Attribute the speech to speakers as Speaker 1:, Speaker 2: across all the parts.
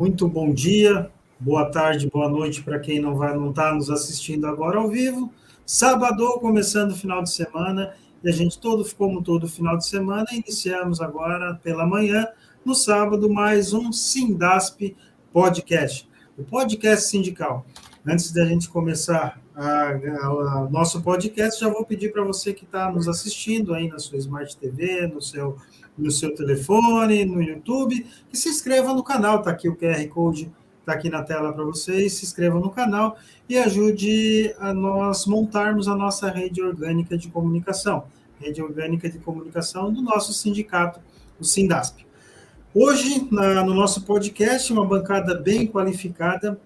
Speaker 1: Muito bom dia, boa tarde, boa noite para quem não está nos assistindo agora ao vivo. Sábado, começando o final de semana, e a gente como todo final de semana, iniciamos agora pela manhã, no sábado, mais um Sindasp Podcast, o podcast sindical. Antes da gente começar o nosso podcast, já vou pedir para você que está nos assistindo aí na sua Smart TV, no seu telefone, no YouTube, que se inscreva no canal, está aqui o QR Code, está aqui na tela para vocês, se inscreva no canal e ajude a nós montarmos a nossa rede orgânica de comunicação do nosso sindicato, o Sindasp. Hoje, no nosso podcast, uma bancada bem qualificada,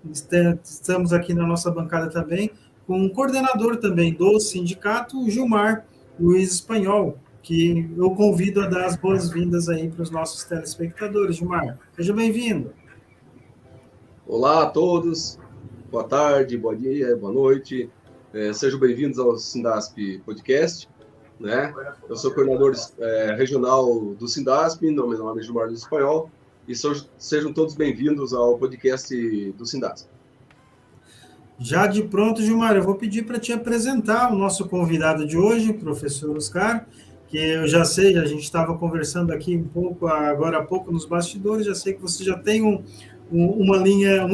Speaker 1: estamos aqui na nossa bancada também, com um coordenador também do sindicato, o Gilmar Luiz Espanhol, que eu convido a dar as boas-vindas aí para os nossos telespectadores. Gilmar, seja bem-vindo.
Speaker 2: Olá a todos, boa tarde, bom dia, boa noite, sejam bem-vindos ao Sindasp Podcast, né? Eu sou coordenador regional do Sindasp, meu nome é Gilmar Luiz Espanhol, e sejam todos bem-vindos ao podcast do Sindasp.
Speaker 1: Já de pronto, Gilmar, eu vou pedir para te apresentar o nosso convidado de hoje, o professor Oscar, que eu já sei, a gente estava conversando aqui um pouco, agora há pouco, nos bastidores, já sei que você já tem uma linha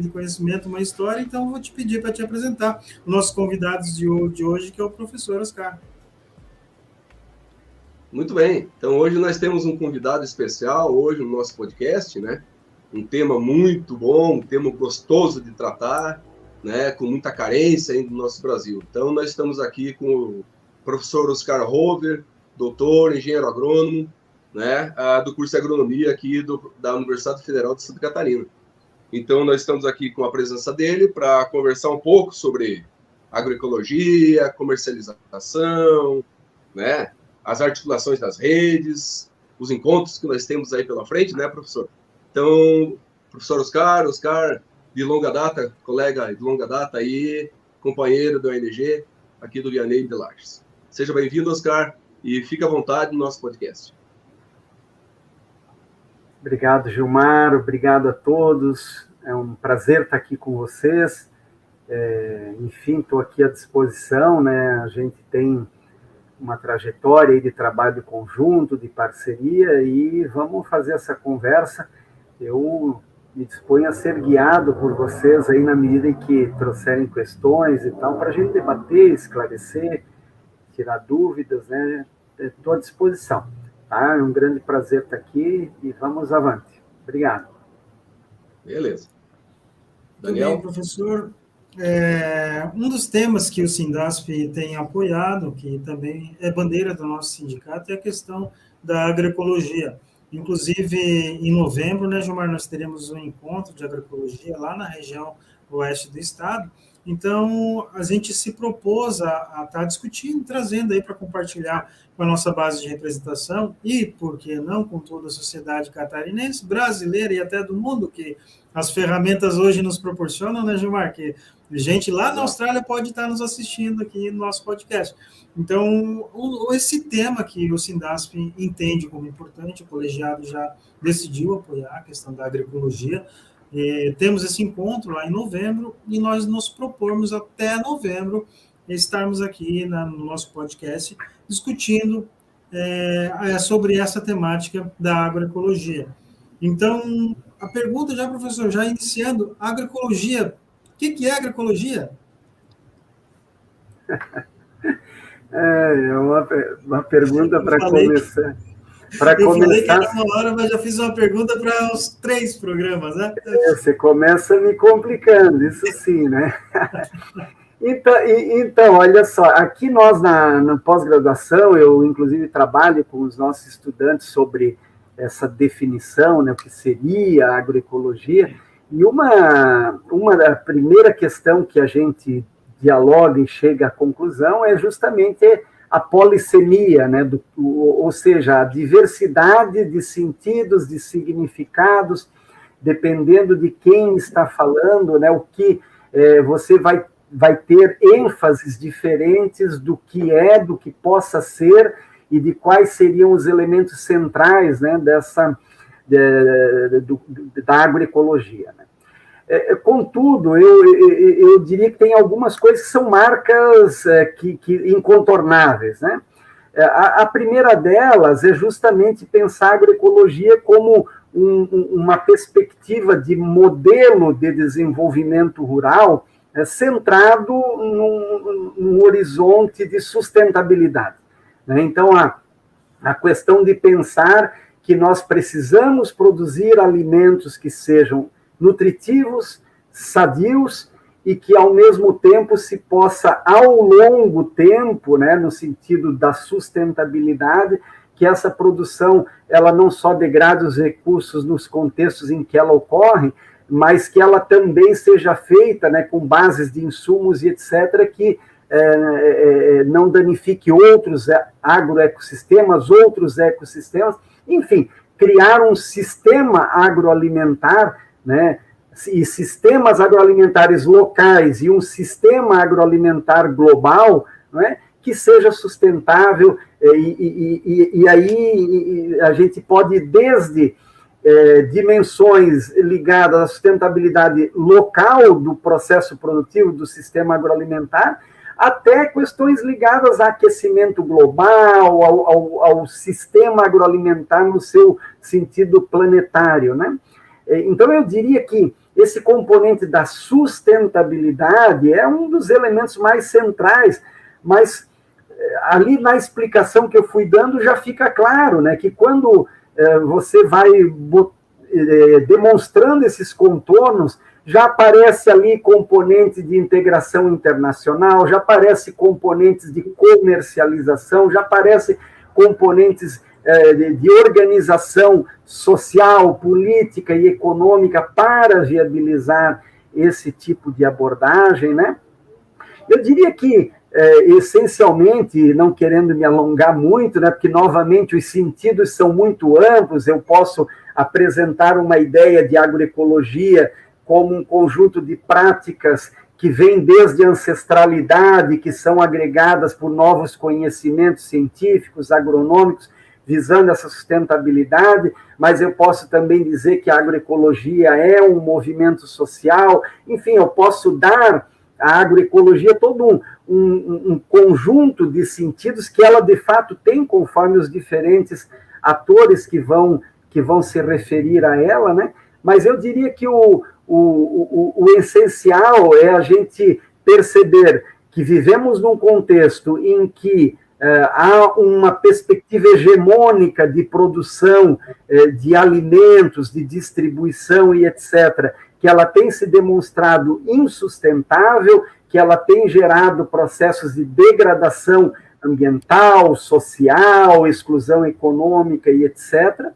Speaker 1: de conhecimento, uma história, então eu vou te pedir para te apresentar o nosso convidado de hoje, que é o professor Oscar.
Speaker 2: Muito bem, então hoje nós temos um convidado especial, hoje no nosso podcast, né? Um tema muito bom, um tema gostoso de tratar, né? Com muita carência ainda no nosso Brasil. Então nós estamos aqui com o professor Oscar Hover, doutor, engenheiro agrônomo, né, do curso de agronomia aqui da Universidade Federal de Santa Catarina. Então, nós estamos aqui com a presença dele para conversar um pouco sobre agroecologia, comercialização, né, as articulações das redes, os encontros que nós temos aí pela frente, né, professor? Então, professor Oscar, de longa data, colega de longa data aí, companheiro da ONG, aqui do Vianney de Lages. Seja bem-vindo, Oscar, e fique à vontade no nosso podcast.
Speaker 3: Obrigado, Gilmar, obrigado a todos, é um prazer estar aqui com vocês, enfim, estou aqui à disposição, né? A gente tem uma trajetória de trabalho conjunto, de parceria, e vamos fazer essa conversa. Eu me disponho a ser guiado por vocês aí na medida em que trouxerem questões e tal, para a gente debater, esclarecer, tirar dúvidas, né? Estou à disposição. Tá? É um grande prazer estar aqui e vamos avante. Obrigado.
Speaker 2: Beleza.
Speaker 1: Daniel? Muito bem, professor. Um dos temas que o Sindasp tem apoiado, que também é bandeira do nosso sindicato, é a questão da agroecologia. Inclusive, em novembro, né, Gilmar, nós teremos um encontro de agroecologia lá na região oeste do estado. Então, a gente se propôs a estar discutindo, trazendo aí para compartilhar com a nossa base de representação e, por que não, com toda a sociedade catarinense, brasileira e até do mundo, que as ferramentas hoje nos proporcionam, né, Gilmar? Que gente lá na Austrália pode estar nos assistindo aqui no nosso podcast. Então, esse tema que o Sindasp entende como importante, o colegiado já decidiu apoiar a questão da agroecologia. Temos esse encontro lá em novembro e nós nos propomos até novembro estarmos aqui no nosso podcast discutindo sobre essa temática da agroecologia. Então, a pergunta já, professor, já iniciando, agroecologia, o que é agroecologia?
Speaker 3: É uma pergunta para começar.
Speaker 1: Eu falei que era uma hora, mas já fiz uma pergunta para os 3 programas, né?
Speaker 3: Você começa me complicando, isso sim, né? Então, olha só, aqui nós na pós-graduação, eu inclusive trabalho com os nossos estudantes sobre essa definição, né, o que seria a agroecologia, e uma primeira questão que a gente dialoga e chega à conclusão é justamente a polissemia, né, ou seja, a diversidade de sentidos, de significados, dependendo de quem está falando, né, o que você vai ter ênfases diferentes do que possa ser e de quais seriam os elementos centrais, né, da agroecologia, né? Contudo, eu diria que tem algumas coisas que são marcas que incontornáveis, né? A primeira delas é justamente pensar a agroecologia como uma perspectiva de modelo de desenvolvimento rural centrado num horizonte de sustentabilidade, né? Então, a questão de pensar que nós precisamos produzir alimentos que sejam nutritivos, sadios, e que, ao mesmo tempo, se possa, ao longo tempo, né, no sentido da sustentabilidade, que essa produção ela não só degrade os recursos nos contextos em que ela ocorre, mas que ela também seja feita, né, com bases de insumos e etc., que não danifique outros agroecossistemas, outros ecossistemas, enfim, criar um sistema agroalimentar, né, e sistemas agroalimentares locais e um sistema agroalimentar global, né, que seja sustentável, e aí a gente pode, desde dimensões ligadas à sustentabilidade local do processo produtivo do sistema agroalimentar, até questões ligadas a aquecimento global, ao sistema agroalimentar no seu sentido planetário, né? Então, eu diria que esse componente da sustentabilidade é um dos elementos mais centrais, mas ali na explicação que eu fui dando já fica claro, né, que quando você vai demonstrando esses contornos, já aparece ali componentes de integração internacional, já aparece componentes de comercialização, já aparece componentes de organização social, política e econômica para viabilizar esse tipo de abordagem, né? Eu diria que, essencialmente, não querendo me alongar muito, né, porque, novamente, os sentidos são muito amplos, eu posso apresentar uma ideia de agroecologia como um conjunto de práticas que vem desde a ancestralidade, que são agregadas por novos conhecimentos científicos, agronômicos, visando essa sustentabilidade, mas eu posso também dizer que a agroecologia é um movimento social, enfim, eu posso dar à agroecologia todo um conjunto de sentidos que ela, de fato, tem, conforme os diferentes atores que vão se referir a ela, né? Mas eu diria que o essencial é a gente perceber que vivemos num contexto em que há uma perspectiva hegemônica de produção de alimentos, de distribuição e etc., que ela tem se demonstrado insustentável, que ela tem gerado processos de degradação ambiental, social, exclusão econômica e etc.,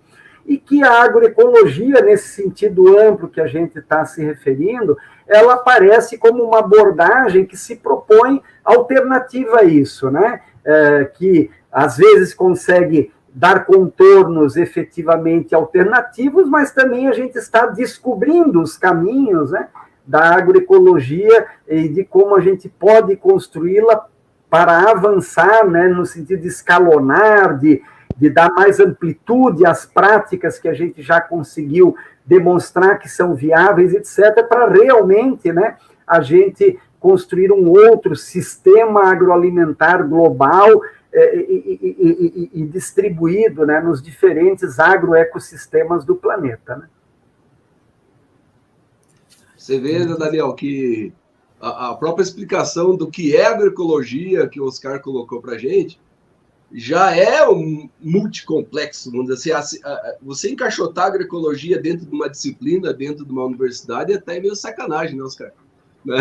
Speaker 3: e que a agroecologia, nesse sentido amplo que a gente está se referindo, ela aparece como uma abordagem que se propõe alternativa a isso, né? Que às vezes consegue dar contornos efetivamente alternativos, mas também a gente está descobrindo os caminhos, né, da agroecologia e de como a gente pode construí-la para avançar, né, no sentido de escalonar, de dar mais amplitude às práticas que a gente já conseguiu demonstrar que são viáveis, etc., para realmente, né, a gente construir um outro sistema agroalimentar global e distribuído, né, nos diferentes agroecossistemas do planeta, né?
Speaker 2: Você vê, Daniel, que a própria explicação do que é agroecologia que o Oscar colocou para a gente já é um multicomplexo, vamos dizer assim. Você encaixotar a agroecologia dentro de uma disciplina, dentro de uma universidade, até é meio sacanagem, né, Oscar? Né?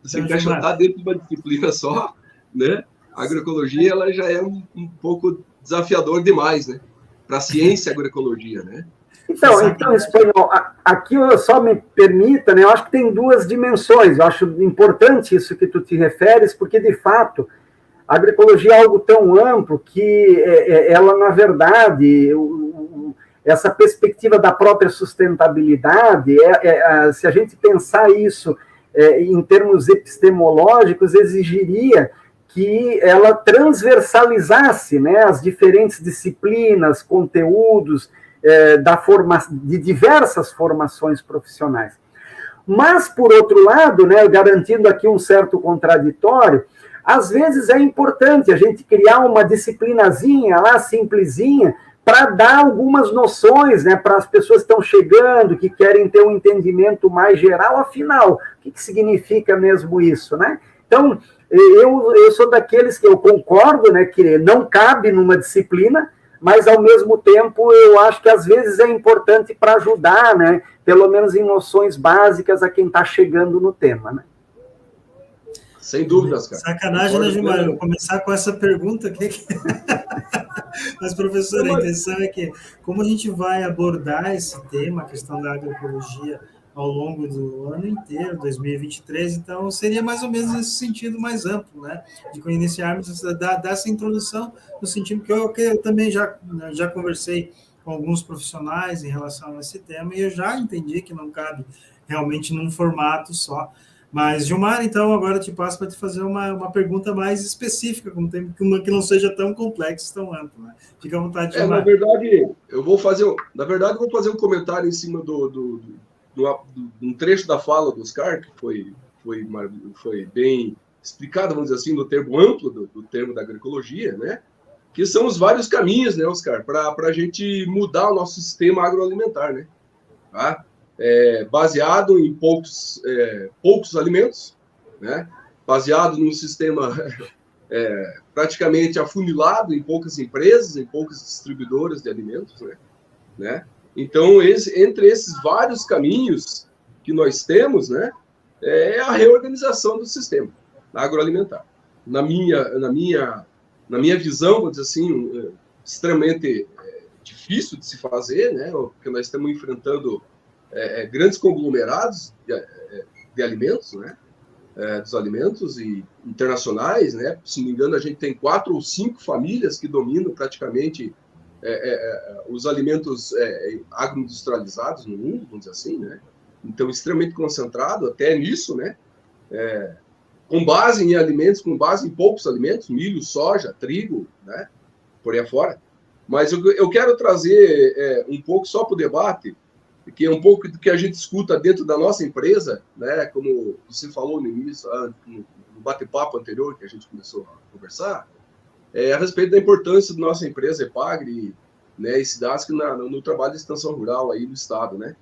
Speaker 2: Você encaixotar dentro de uma disciplina só, né? A agroecologia ela já é um pouco desafiador demais, né? Para a ciência agroecologia, né?
Speaker 3: Então, Espanhol, aqui eu só me permita, né? Eu acho que tem duas dimensões. Eu acho importante isso que tu te referes, porque, de fato, a agroecologia é algo tão amplo que ela, na verdade, essa perspectiva da própria sustentabilidade, se a gente pensar isso em termos epistemológicos, exigiria que ela transversalizasse, né, as diferentes disciplinas, conteúdos de diversas formações profissionais. Mas, por outro lado, né, garantindo aqui um certo contraditório, às vezes é importante a gente criar uma disciplinazinha lá, simplesinha, para dar algumas noções, né, para as pessoas que estão chegando, que querem ter um entendimento mais geral, afinal, o que significa mesmo isso, né? Então, eu sou daqueles que eu concordo, né, que não cabe numa disciplina, mas, ao mesmo tempo, eu acho que, às vezes, é importante para ajudar, né, pelo menos em noções básicas, a quem está chegando no tema, né?
Speaker 2: Sem dúvidas, cara.
Speaker 1: Sacanagem, né, Gilmar? Eu vou começar com essa pergunta aqui. Mas, professor, a intenção é que, como a gente vai abordar esse tema, a questão da agroecologia, ao longo do ano inteiro, 2023, então seria mais ou menos nesse sentido mais amplo, né? De iniciarmos dessa introdução, no sentido que eu também já conversei com alguns profissionais em relação a esse tema, e eu já entendi que não cabe realmente num formato só. Mas, Gilmar, então, agora eu te passo para te fazer uma pergunta mais específica, que não seja tão complexa, tão ampla. Né? Fica à vontade, Gilmar.
Speaker 2: Na verdade, eu vou fazer um comentário em cima um trecho da fala do Oscar, que foi bem explicado, vamos dizer assim, no termo amplo do termo da agroecologia, né? Que são os vários caminhos, né, Oscar, para a gente mudar o nosso sistema agroalimentar, né? Tá? Baseado em poucos alimentos, né? Baseado num sistema praticamente afunilado em poucas empresas, em poucas distribuidoras de alimentos, né? Então, entre esses vários caminhos que nós temos, né, é a reorganização do sistema agroalimentar. Na minha visão, vou dizer assim, extremamente difícil de se fazer, né, porque nós estamos enfrentando grandes conglomerados de alimentos, né, dos alimentos e internacionais, né? Se não me engano, a gente tem 4 ou 5 famílias que dominam praticamente os alimentos agroindustrializados no mundo, vamos dizer assim, né? Então, extremamente concentrado até nisso, né? Com base em alimentos, com base em poucos alimentos, milho, soja, trigo, né? Por aí afora. Mas eu quero trazer um pouco só para o debate, que é um pouco do que a gente escuta dentro da nossa empresa, né? Como você falou no início, no bate-papo anterior que a gente começou a conversar, a respeito da importância da nossa empresa Epagre, né, e SIDASC no trabalho de extensão rural aí do Estado, né?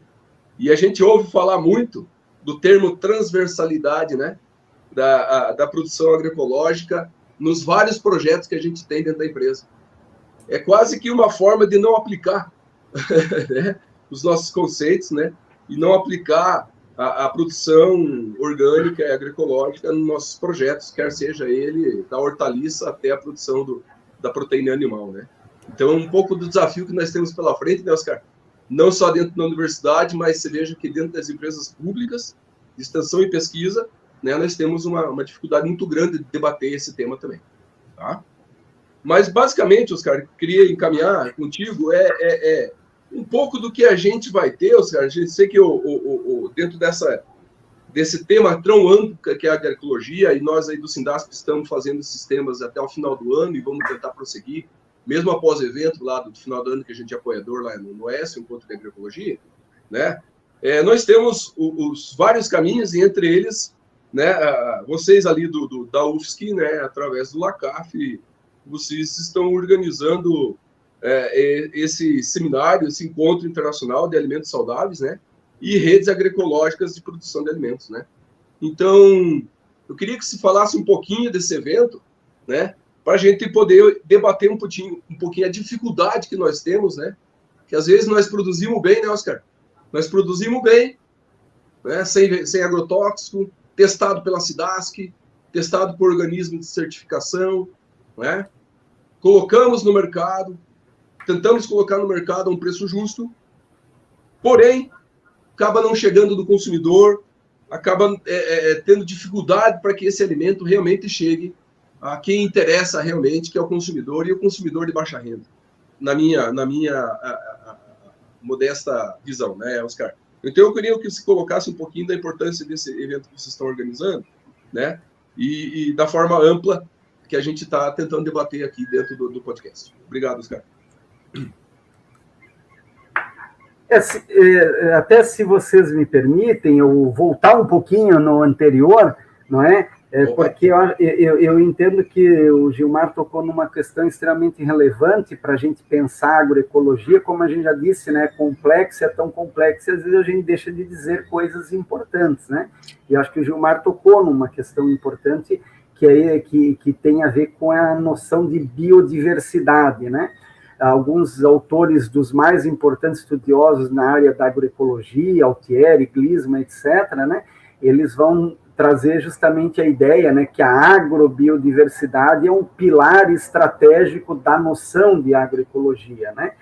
Speaker 2: E a gente ouve falar muito do termo transversalidade, né, da produção agroecológica nos vários projetos que a gente tem dentro da empresa. É quase que uma forma de não aplicar né, os nossos conceitos, né, e não aplicar a produção orgânica e agroecológica nos nossos projetos, quer seja ele da hortaliça até a produção da proteína animal, né? Então, um pouco do desafio que nós temos pela frente, né, Oscar? Não só dentro da universidade, mas você veja que dentro das empresas públicas, de extensão e pesquisa, né, nós temos uma dificuldade muito grande de debater esse tema também, tá? Mas, basicamente, Oscar, eu queria encaminhar contigo um pouco do que a gente vai ter, Oscar. A gente sei que dentro desse tema tão amplo que é a agroecologia, e nós aí do Sindasp estamos fazendo esses temas até o final do ano e vamos tentar prosseguir, mesmo após o evento lá do final do ano, que a gente é apoiador lá no OS, o Encontro de Agroecologia, né? Nós temos os vários caminhos, e entre eles, né, vocês ali da UFSC, né, através do LACAF, vocês estão organizando esse seminário, esse encontro internacional de alimentos saudáveis, né, e redes agroecológicas de produção de alimentos, né. Então, eu queria que se falasse um pouquinho desse evento, né, para a gente poder debater um pouquinho a dificuldade que nós temos, né, que às vezes nós produzimos bem, né, Oscar? Nós produzimos bem, né, sem agrotóxico, testado pela SIDASC, testado por organismos de certificação, né? Colocamos no mercado, tentamos colocar no mercado a um preço justo, porém, acaba não chegando do consumidor, acaba tendo dificuldade para que esse alimento realmente chegue a quem interessa realmente, que é o consumidor, e o consumidor de baixa renda, na minha modesta visão, né, Oscar? Então, eu queria que você colocasse um pouquinho da importância desse evento que vocês estão organizando, né, e da forma ampla que a gente está tentando debater aqui dentro do podcast. Obrigado, Oscar.
Speaker 3: Até se vocês me permitem, eu voltar um pouquinho no anterior, não é? Porque eu entendo que o Gilmar tocou numa questão extremamente relevante para a gente pensar a agroecologia, como a gente já disse, né? Complexa, é tão complexa, e às vezes a gente deixa de dizer coisas importantes, né? E acho que o Gilmar tocou numa questão importante que tem a ver com a noção de biodiversidade, né? Alguns autores dos mais importantes estudiosos na área da agroecologia, Altieri, Glisman, etc., né, eles vão trazer justamente a ideia, né, que a agrobiodiversidade é um pilar estratégico da noção de agroecologia, né?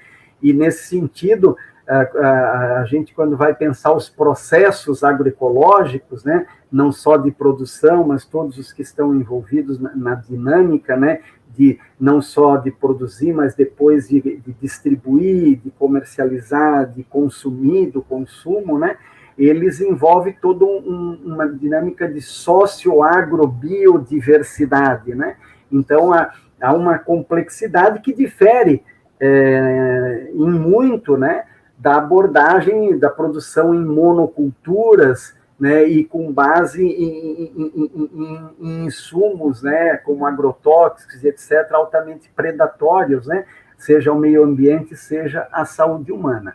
Speaker 3: E, nesse sentido, a gente, quando vai pensar os processos agroecológicos, né, não só de produção, mas todos os que estão envolvidos na dinâmica, né, não só de produzir, mas depois de distribuir, de comercializar, de consumir, do consumo, né, eles envolvem toda uma dinâmica de socio-agrobiodiversidade, né? Então, há uma complexidade que difere em muito, né, da abordagem da produção em monoculturas, né, e com base em insumos, né, como agrotóxicos, etc., altamente predatórios, né, seja o meio ambiente, seja a saúde humana,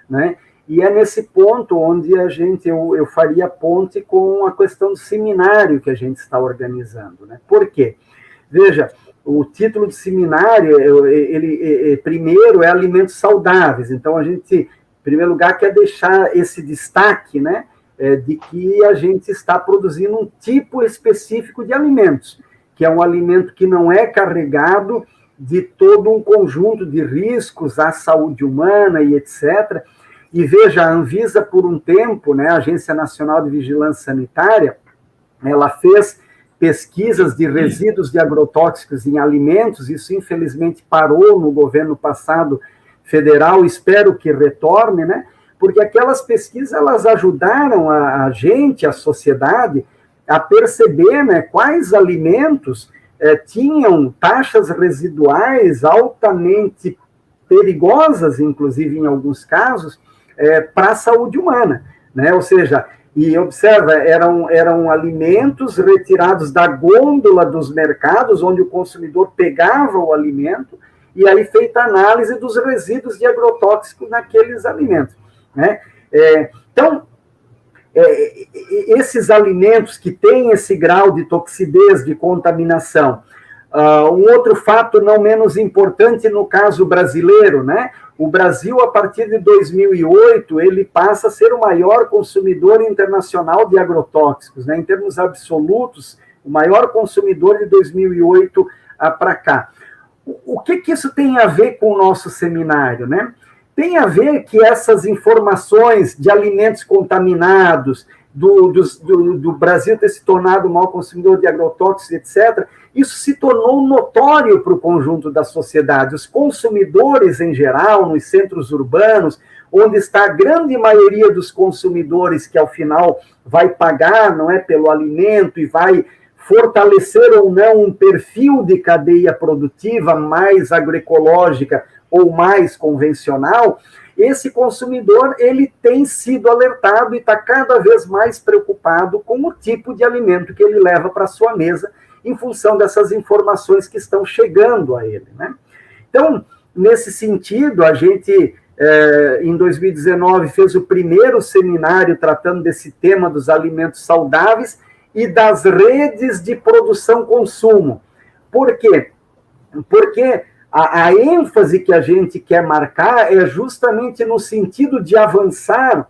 Speaker 3: né? E é nesse ponto onde eu faria ponte com a questão do seminário que a gente está organizando, né? Por quê? Veja, o título do seminário, primeiro, é alimentos saudáveis. Então, a gente, em primeiro lugar, quer deixar esse destaque, né, de que a gente está produzindo um tipo específico de alimentos, que é um alimento que não é carregado de todo um conjunto de riscos à saúde humana e etc. E veja, a Anvisa, por um tempo, né, a Agência Nacional de Vigilância Sanitária, ela fez pesquisas de resíduos de agrotóxicos em alimentos, isso infelizmente parou no governo passado federal, espero que retorne, né? Porque aquelas pesquisas, elas ajudaram a gente, a sociedade, a perceber, né, quais alimentos tinham taxas residuais altamente perigosas, inclusive em alguns casos, para a saúde humana, né? Ou seja, e observa, eram alimentos retirados da gôndola dos mercados, onde o consumidor pegava o alimento, e aí feita a análise dos resíduos de agrotóxicos naqueles alimentos, né? Então, esses alimentos que têm esse grau de toxidez, de contaminação, um outro fato não menos importante no caso brasileiro, né? O Brasil, a partir de 2008, ele passa a ser o maior consumidor internacional de agrotóxicos, né? Em termos absolutos, o maior consumidor de 2008 para cá. O que isso tem a ver com o nosso seminário, né? Tem a ver que essas informações de alimentos contaminados, do Brasil ter se tornado o maior consumidor de agrotóxicos, etc., isso se tornou notório para o conjunto da sociedade. Os consumidores, em geral, nos centros urbanos, onde está a grande maioria dos consumidores que, ao final, vai pagar, não é, pelo alimento e vai fortalecer ou não um perfil de cadeia produtiva mais agroecológica ou mais convencional, esse consumidor, ele tem sido alertado e está cada vez mais preocupado com o tipo de alimento que ele leva para a sua mesa, em função dessas informações que estão chegando a ele, né? Então, nesse sentido, a gente, em 2019, fez o primeiro seminário tratando desse tema dos alimentos saudáveis e das redes de produção-consumo. Por quê? Porque a ênfase que a gente quer marcar é justamente no sentido de avançar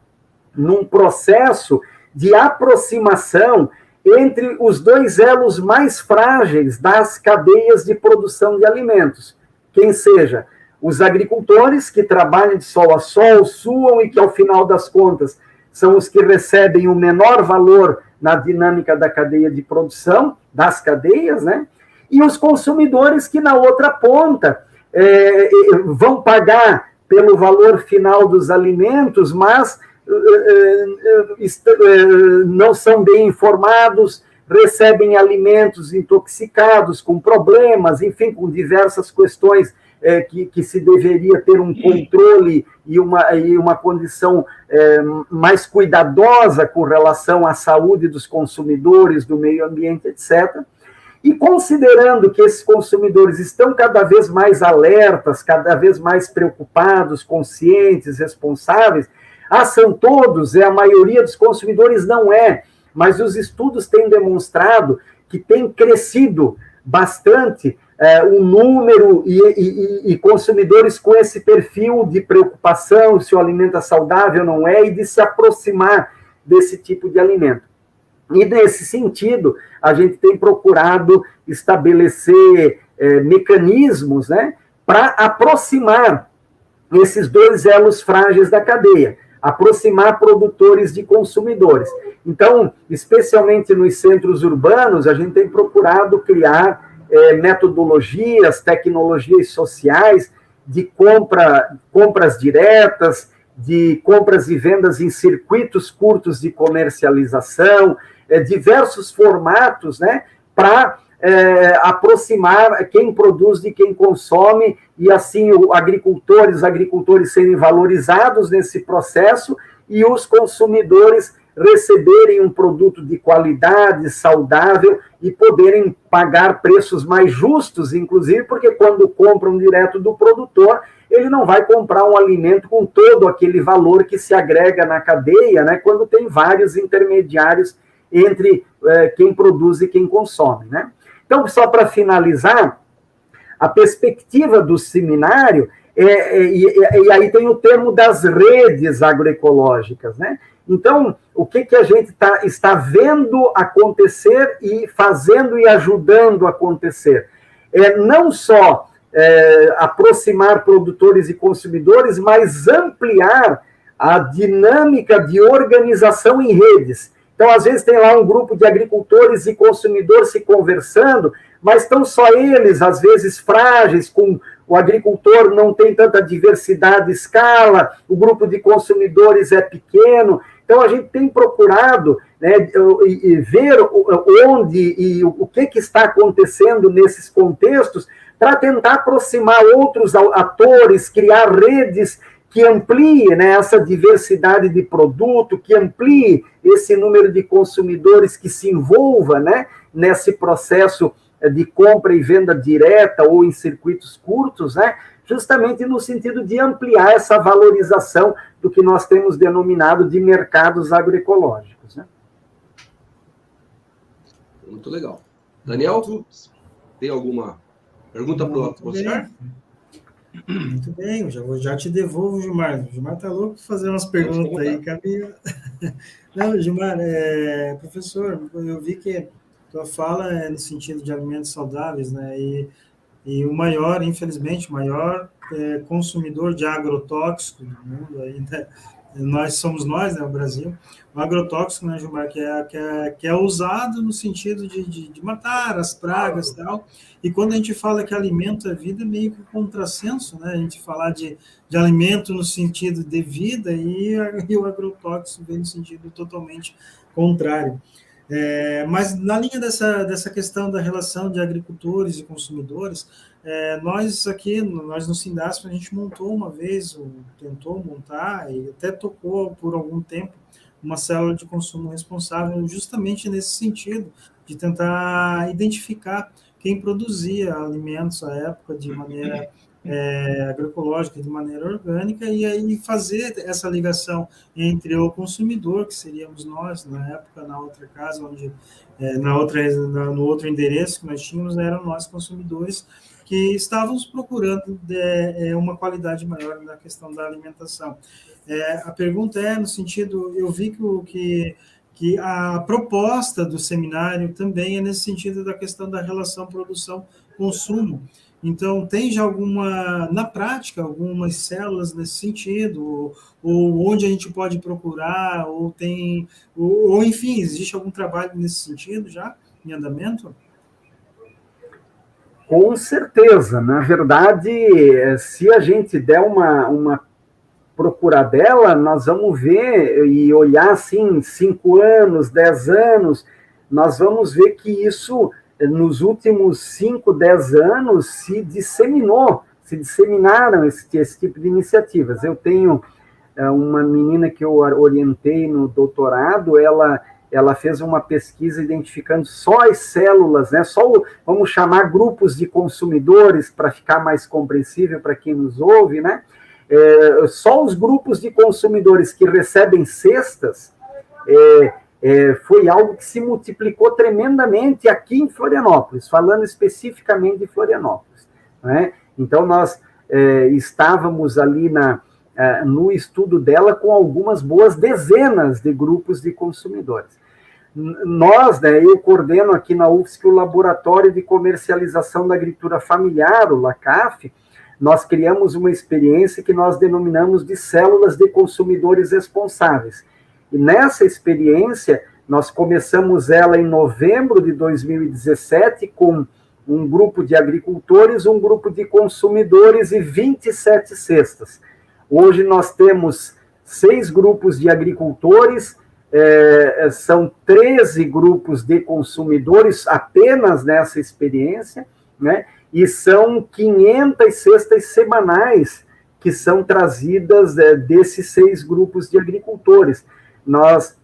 Speaker 3: num processo de aproximação entre os dois elos mais frágeis das cadeias de produção de alimentos, quem seja os agricultores que trabalham de sol a sol, suam e que, ao final das contas, são os que recebem o menor valor na dinâmica da cadeia de produção, das cadeias, né? E os consumidores que, na outra ponta, vão pagar pelo valor final dos alimentos, mas não são bem informados, recebem alimentos intoxicados, com problemas, enfim, com diversas questões que se deveria ter um controle e uma condição mais cuidadosa com relação à saúde dos consumidores, do meio ambiente, etc. E considerando que esses consumidores estão cada vez mais alertas, cada vez mais preocupados, conscientes, responsáveis, são todos, a maioria dos consumidores não é, mas os estudos têm demonstrado que tem crescido bastante o número e consumidores com esse perfil de preocupação, se o alimento é saudável ou não é, e de se aproximar desse tipo de alimento. E, nesse sentido, a gente tem procurado estabelecer mecanismos, né, para aproximar esses dois elos frágeis da cadeia, aproximar produtores de consumidores. Então, especialmente nos centros urbanos, a gente tem procurado criar metodologias, tecnologias sociais de compras diretas, de compras e vendas em circuitos curtos de comercialização, diversos formatos, né, para aproximar quem produz de quem consome e, assim, os agricultores serem valorizados nesse processo e os consumidores receberem um produto de qualidade, saudável e poderem pagar preços mais justos, inclusive, porque quando compram direto do produtor, ele não vai comprar um alimento com todo aquele valor que se agrega na cadeia, né, quando tem vários intermediários entre quem produz e quem consome, né? Então, só para finalizar, a perspectiva do seminário, e aí tem o termo das redes agroecológicas, né? Então, o que a gente está vendo acontecer e fazendo e ajudando a acontecer? Não só aproximar produtores e consumidores, mas ampliar a dinâmica de organização em redes. Então, às vezes, tem lá um grupo de agricultores e consumidores se conversando, mas estão só eles, às vezes, frágeis, com o agricultor não tem tanta diversidade de escala, o grupo de consumidores é pequeno. Então, a gente tem procurado, né, ver onde e o que está acontecendo nesses contextos para tentar aproximar outros atores, criar redes que amplie, né, essa diversidade de produto, que amplie esse número de consumidores que se envolva, né, nesse processo de compra e venda direta ou em circuitos curtos, né, justamente no sentido de ampliar essa valorização do que nós temos denominado de mercados agroecológicos, né?
Speaker 2: Muito legal. Daniel, tem alguma pergunta para o Oscar?
Speaker 1: Muito bem, eu já te devolvo, Gilmar. O Gilmar está louco para fazer umas perguntas aí, Camila. Não, Gilmar, professor, eu vi que tua fala é no sentido de alimentos saudáveis, né? E o maior, infelizmente, o maior consumidor de agrotóxico do mundo ainda, somos nós, né, o Brasil. O agrotóxico, né, Gilmar, que é usado no sentido de matar as pragas e tal. E quando a gente fala que alimento é vida, é meio que um contrassenso, né? A gente falar de alimento no sentido de vida e o agrotóxico vem no sentido totalmente contrário. Mas na linha dessa questão da relação de agricultores e consumidores, nós no Sindasp, a gente montou uma vez, tentou montar e até tocou por algum tempo uma célula de consumo responsável justamente nesse sentido, de tentar identificar quem produzia alimentos à época de maneira agroecológica, de maneira orgânica, e aí fazer essa ligação entre o consumidor, que seríamos nós, na época, na outra casa, onde no outro endereço que nós tínhamos, eram nós consumidores, que estávamos procurando uma qualidade maior na questão da alimentação. A pergunta no sentido, eu vi que a proposta do seminário também é nesse sentido da questão da relação produção-consumo. Então, tem já na prática, algumas células nesse sentido, ou onde a gente pode procurar, ou enfim, existe algum trabalho nesse sentido já, em andamento?
Speaker 3: Com certeza. Na verdade, se a gente der uma procuradela, nós vamos ver e olhar assim, 5 anos, 10 anos, nós vamos ver que isso, nos últimos 5, 10 anos, se se disseminaram esse tipo de iniciativas. Eu tenho uma menina que eu orientei no doutorado, ela fez uma pesquisa identificando só as células, né, vamos chamar grupos de consumidores, para ficar mais compreensível para quem nos ouve, né, só os grupos de consumidores que recebem cestas, foi algo que se multiplicou tremendamente aqui em Florianópolis, falando especificamente de Florianópolis, né? Então, nós estávamos ali no estudo dela com algumas boas dezenas de grupos de consumidores. Nós, né, eu coordeno aqui na UFSC o Laboratório de Comercialização da Agricultura Familiar, o LACAF. Nós criamos uma experiência que nós denominamos de células de consumidores responsáveis. E nessa experiência, nós começamos ela em novembro de 2017 com um grupo de agricultores, um grupo de consumidores e 27 cestas. Hoje nós temos 6 grupos de agricultores, são 13 grupos de consumidores apenas nessa experiência, né? E são 500 cestas semanais que são trazidas desses 6 grupos de agricultores. Nós,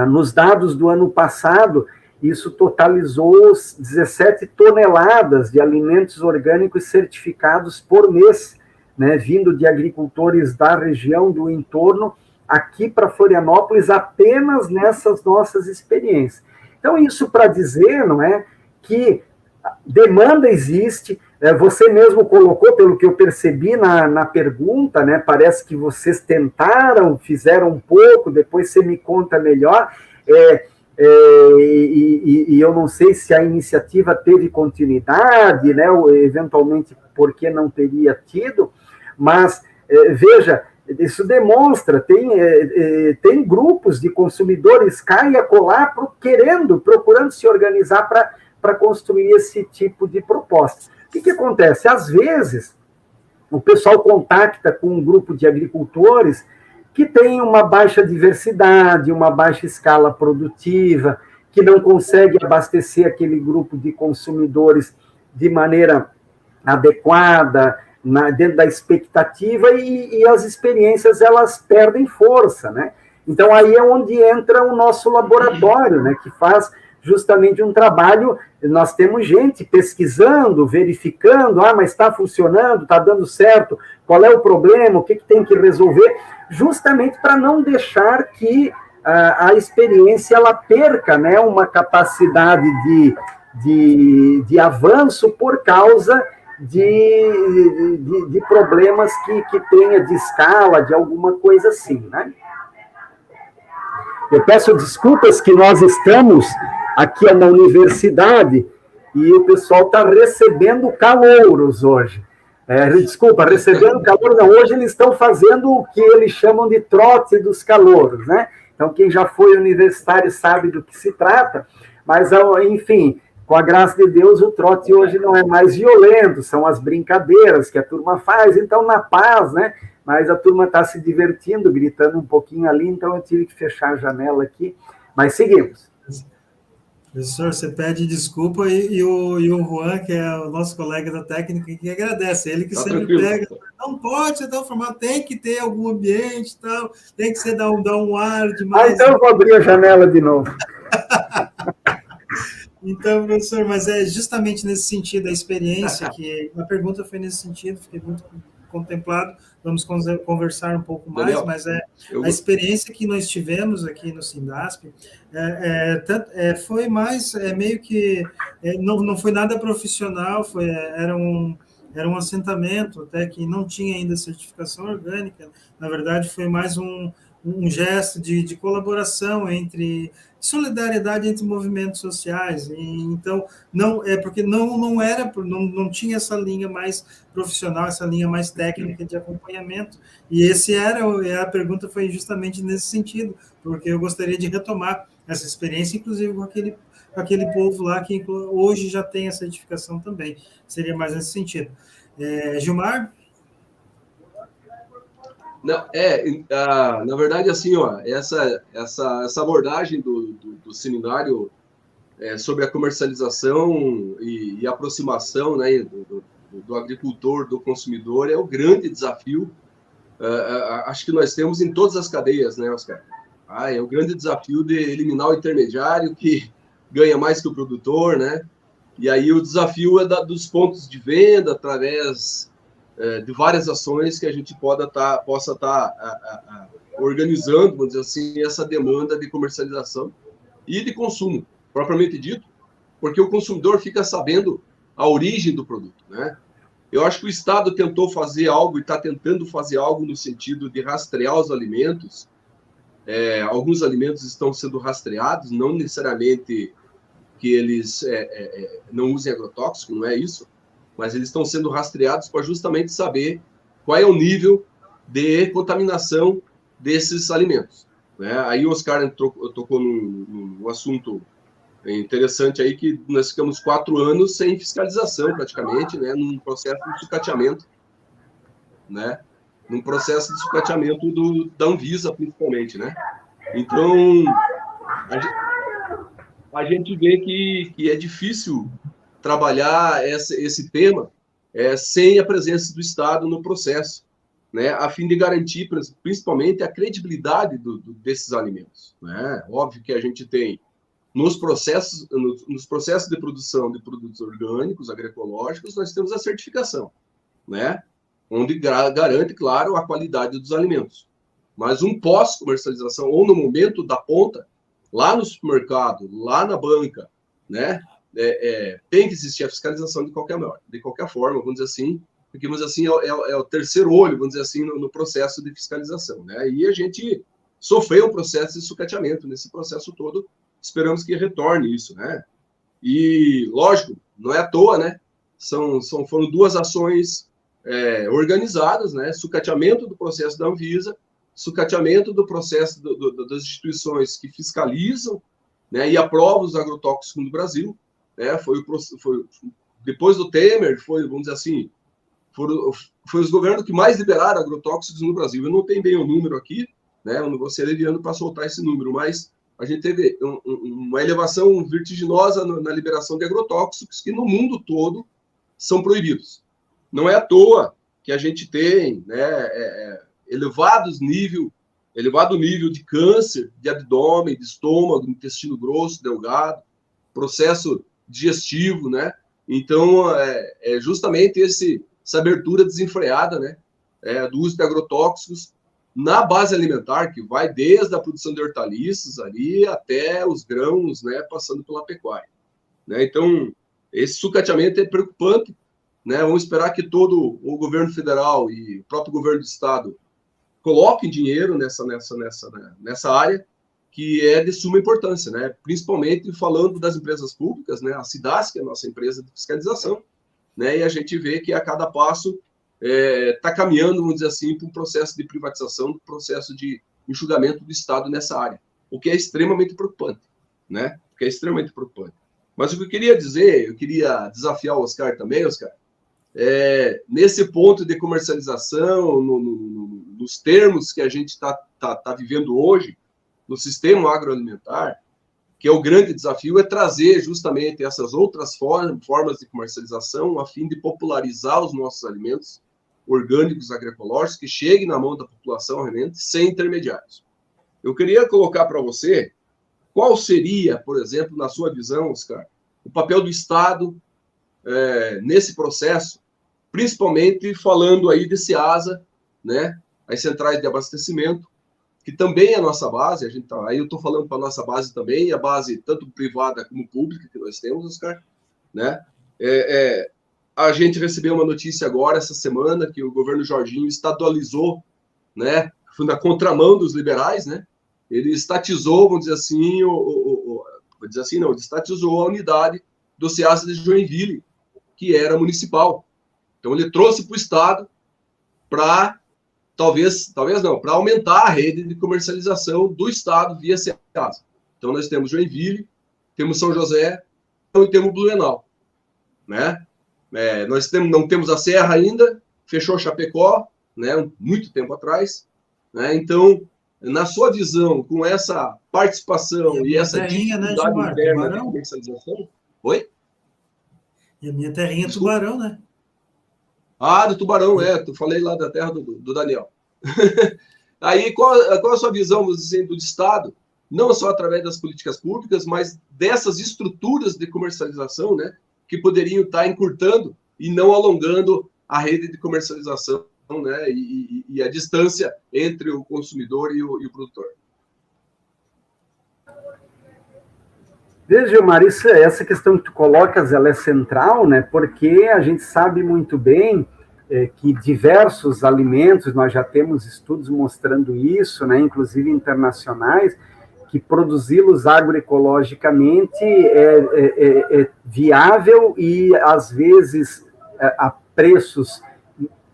Speaker 3: nos dados do ano passado, isso totalizou 17 toneladas de alimentos orgânicos certificados por mês, né, vindo de agricultores da região, do entorno, aqui para Florianópolis, apenas nessas nossas experiências. Então, isso para dizer, não é, que demanda existe. Você mesmo colocou, pelo que eu percebi na pergunta, né, parece que vocês tentaram, fizeram um pouco, depois você me conta melhor, e eu não sei se a iniciativa teve continuidade, né, ou eventualmente por que não teria tido, mas veja, isso demonstra, tem grupos de consumidores cá e acolá procurando se organizar para construir esse tipo de proposta. O que acontece? Às vezes, o pessoal contacta com um grupo de agricultores que tem uma baixa diversidade, uma baixa escala produtiva, que não consegue abastecer aquele grupo de consumidores de maneira adequada, dentro da expectativa, e as experiências, elas perdem força, né? Então, aí é onde entra o nosso laboratório, né, que faz justamente um trabalho. Nós temos gente pesquisando, verificando, mas está funcionando, está dando certo, qual é o problema, o que tem que resolver, justamente para não deixar que a experiência ela perca, né, uma capacidade de avanço por causa de problemas que tenha de escala, de alguma coisa assim, né? Eu peço desculpas que nós estamos aqui na universidade e o pessoal está recebendo calouros hoje. Desculpa, recebendo calor não, hoje eles estão fazendo o que eles chamam de trote dos calouros, né? Então, quem já foi universitário sabe do que se trata, mas, enfim, com a graça de Deus, o trote hoje não é mais violento, são as brincadeiras que a turma faz, então, na paz, né? Mas a turma está se divertindo, gritando um pouquinho ali, então eu tive que fechar a janela aqui, mas seguimos.
Speaker 1: Professor, você pede desculpa e o Juan, que é o nosso colega da técnica, que agradece. Ele que sempre pega, não pode ser tão formal, tem que ter algum ambiente, tal, tem que ser dar um ar demais.
Speaker 3: Então eu vou abrir a janela de novo.
Speaker 1: Então, professor, mas é justamente nesse sentido, a experiência, que a pergunta foi nesse sentido, fiquei muito contemplado, vamos conversar um pouco mais, Daniel, mas a experiência que nós tivemos aqui no Sindasp foi mais, meio que, não foi nada profissional, era um assentamento, até que não tinha ainda certificação orgânica, na verdade foi mais um gesto de colaboração solidariedade entre movimentos sociais, e então porque não tinha essa linha mais profissional, essa linha mais técnica de acompanhamento, e a pergunta foi justamente nesse sentido, porque eu gostaria de retomar essa experiência, inclusive com aquele povo lá que hoje já tem a certificação também, seria mais nesse sentido. Gilmar?
Speaker 2: Não, na verdade, assim, essa abordagem do seminário sobre a comercialização e aproximação, né, do agricultor, do consumidor, é o grande desafio. Acho que nós temos em todas as cadeias, né, Oscar? É o grande desafio de eliminar o intermediário que ganha mais que o produtor, né? E aí o desafio é dos pontos de venda através de várias ações que a gente possa estar organizando, vamos dizer assim, essa demanda de comercialização e de consumo, propriamente dito, porque o consumidor fica sabendo a origem do produto, né? Eu acho que o Estado tentou fazer algo e está tentando fazer algo no sentido de rastrear os alimentos. Alguns alimentos estão sendo rastreados, não necessariamente que eles não usem agrotóxico, não é isso, mas eles estão sendo rastreados para justamente saber qual é o nível de contaminação desses alimentos, né? Aí o Oscar tocou num assunto interessante aí, que nós ficamos 4 anos sem fiscalização, praticamente, né, num processo de sucateamento, né, da Anvisa, principalmente, né. Então, a gente vê que é difícil trabalhar esse tema sem a presença do Estado no processo, né, a fim de garantir, principalmente, a credibilidade desses alimentos, né. Óbvio que a gente tem nos processos de produção de produtos orgânicos, agroecológicos, nós temos a certificação, né? Onde garante, claro, a qualidade dos alimentos. Mas um pós-comercialização, ou no momento da ponta, lá no supermercado, lá na banca, né? Tem que existir a fiscalização de qualquer forma, vamos dizer assim, porque, vamos dizer assim, é o terceiro olho, vamos dizer assim, no processo de fiscalização, né? E a gente sofreu um processo de sucateamento nesse processo todo. Esperamos que retorne isso, né? E, lógico, não é à toa, né? Foram 2 ações organizadas, né? Sucateamento do processo da Anvisa, sucateamento do processo das instituições que fiscalizam, né, e aprovam os agrotóxicos no Brasil, né? Depois do Temer, vamos dizer assim, foi os governos que mais liberaram agrotóxicos no Brasil. Eu não tenho bem o número aqui, né? Eu não vou ser leviano para soltar esse número, mas a gente teve uma elevação vertiginosa na liberação de agrotóxicos que no mundo todo são proibidos. Não é à toa que a gente tem, né, elevado nível de câncer de abdômen, de estômago, intestino grosso, delgado, processo digestivo, né? Então, justamente essa abertura desenfreada, né, do uso de agrotóxicos na base alimentar, que vai desde a produção de hortaliças ali até os grãos, né, passando pela pecuária, né? Então, esse sucateamento é preocupante, né? Vamos esperar que todo o governo federal e o próprio governo do estado coloquem dinheiro nessa área, que é de suma importância, né? Principalmente falando das empresas públicas, né? A SIDASC, que é a nossa empresa de fiscalização, né? E a gente vê que a cada passo está caminhando, vamos dizer assim, para um processo de privatização, um processo de enxugamento do Estado nessa área, o que é extremamente preocupante, né? O que é extremamente preocupante. Mas o que eu queria dizer, eu queria desafiar o Oscar também, Oscar, nesse ponto de comercialização, nos termos que a gente está vivendo hoje, no sistema agroalimentar, que é o grande desafio, é trazer justamente essas outras formas de comercialização a fim de popularizar os nossos alimentos orgânicos, agroecológicos, que cheguem na mão da população realmente sem intermediários. Eu queria colocar para você qual seria, por exemplo, na sua visão, Oscar, o papel do Estado nesse processo, principalmente falando aí de SEASA, né, as centrais de abastecimento, que também é a nossa base. Aí eu estou falando para a nossa base também, a base tanto privada como pública que nós temos, Oscar, né? A gente recebeu uma notícia agora, essa semana, que o governo Jorginho estadualizou, né, foi na contramão dos liberais, né? Ele estatizou, vamos dizer assim, ele estatizou a unidade do SEASA de Joinville, que era municipal. Então, ele trouxe para o Estado para, talvez não, para aumentar a rede de comercialização do Estado via SEASA. Então, nós temos Joinville, temos São José e temos Blumenau, né? Nós não temos a Serra ainda, fechou Chapecó, né, muito tempo atrás, né? Então, na sua visão, com essa participação e essa dificuldade interna de comercialização... Oi?
Speaker 1: E a minha terrinha é Tubarão, né?
Speaker 2: Ah, do Tubarão, eu falei lá da terra do Daniel. Aí, qual a sua visão, assim, do Estado, não só através das políticas públicas, mas dessas estruturas de comercialização, né, que poderiam estar encurtando e não alongando a rede de comercialização, né, e a distância entre o consumidor e o produtor?
Speaker 3: Veja, Marisa, essa questão que tu colocas, ela é central, né, porque a gente sabe muito bem que diversos alimentos, nós já temos estudos mostrando isso, né, inclusive internacionais, que produzi-los agroecologicamente é viável e, às vezes, a preços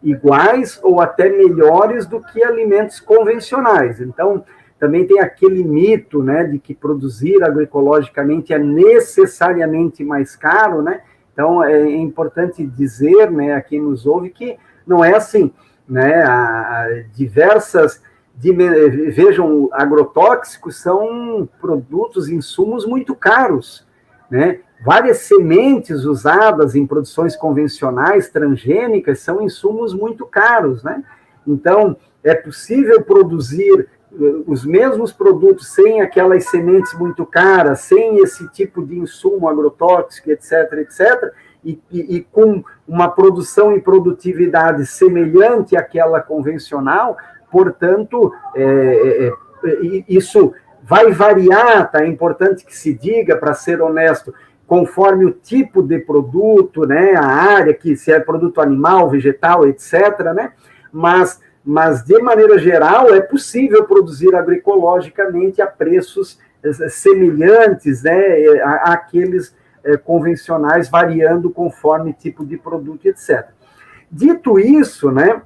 Speaker 3: iguais ou até melhores do que alimentos convencionais. Então, também tem aquele mito, né, de que produzir agroecologicamente é necessariamente mais caro, né? Então, é importante dizer, né, a quem nos ouve, que não é assim, né? Vejam, agrotóxicos são produtos, insumos muito caros, né? Várias sementes usadas em produções convencionais, transgênicas, são insumos muito caros, né? Então, é possível produzir os mesmos produtos sem aquelas sementes muito caras, sem esse tipo de insumo agrotóxico, etc., etc., e com uma produção e produtividade semelhante àquela convencional. Portanto, isso vai variar, tá? É importante que se diga, para ser honesto, conforme o tipo de produto, né, a área, que se é produto animal, vegetal, etc., né? Mas, de maneira geral, é possível produzir agroecologicamente a preços semelhantes, né, àqueles convencionais, variando conforme tipo de produto, etc. Dito isso, né,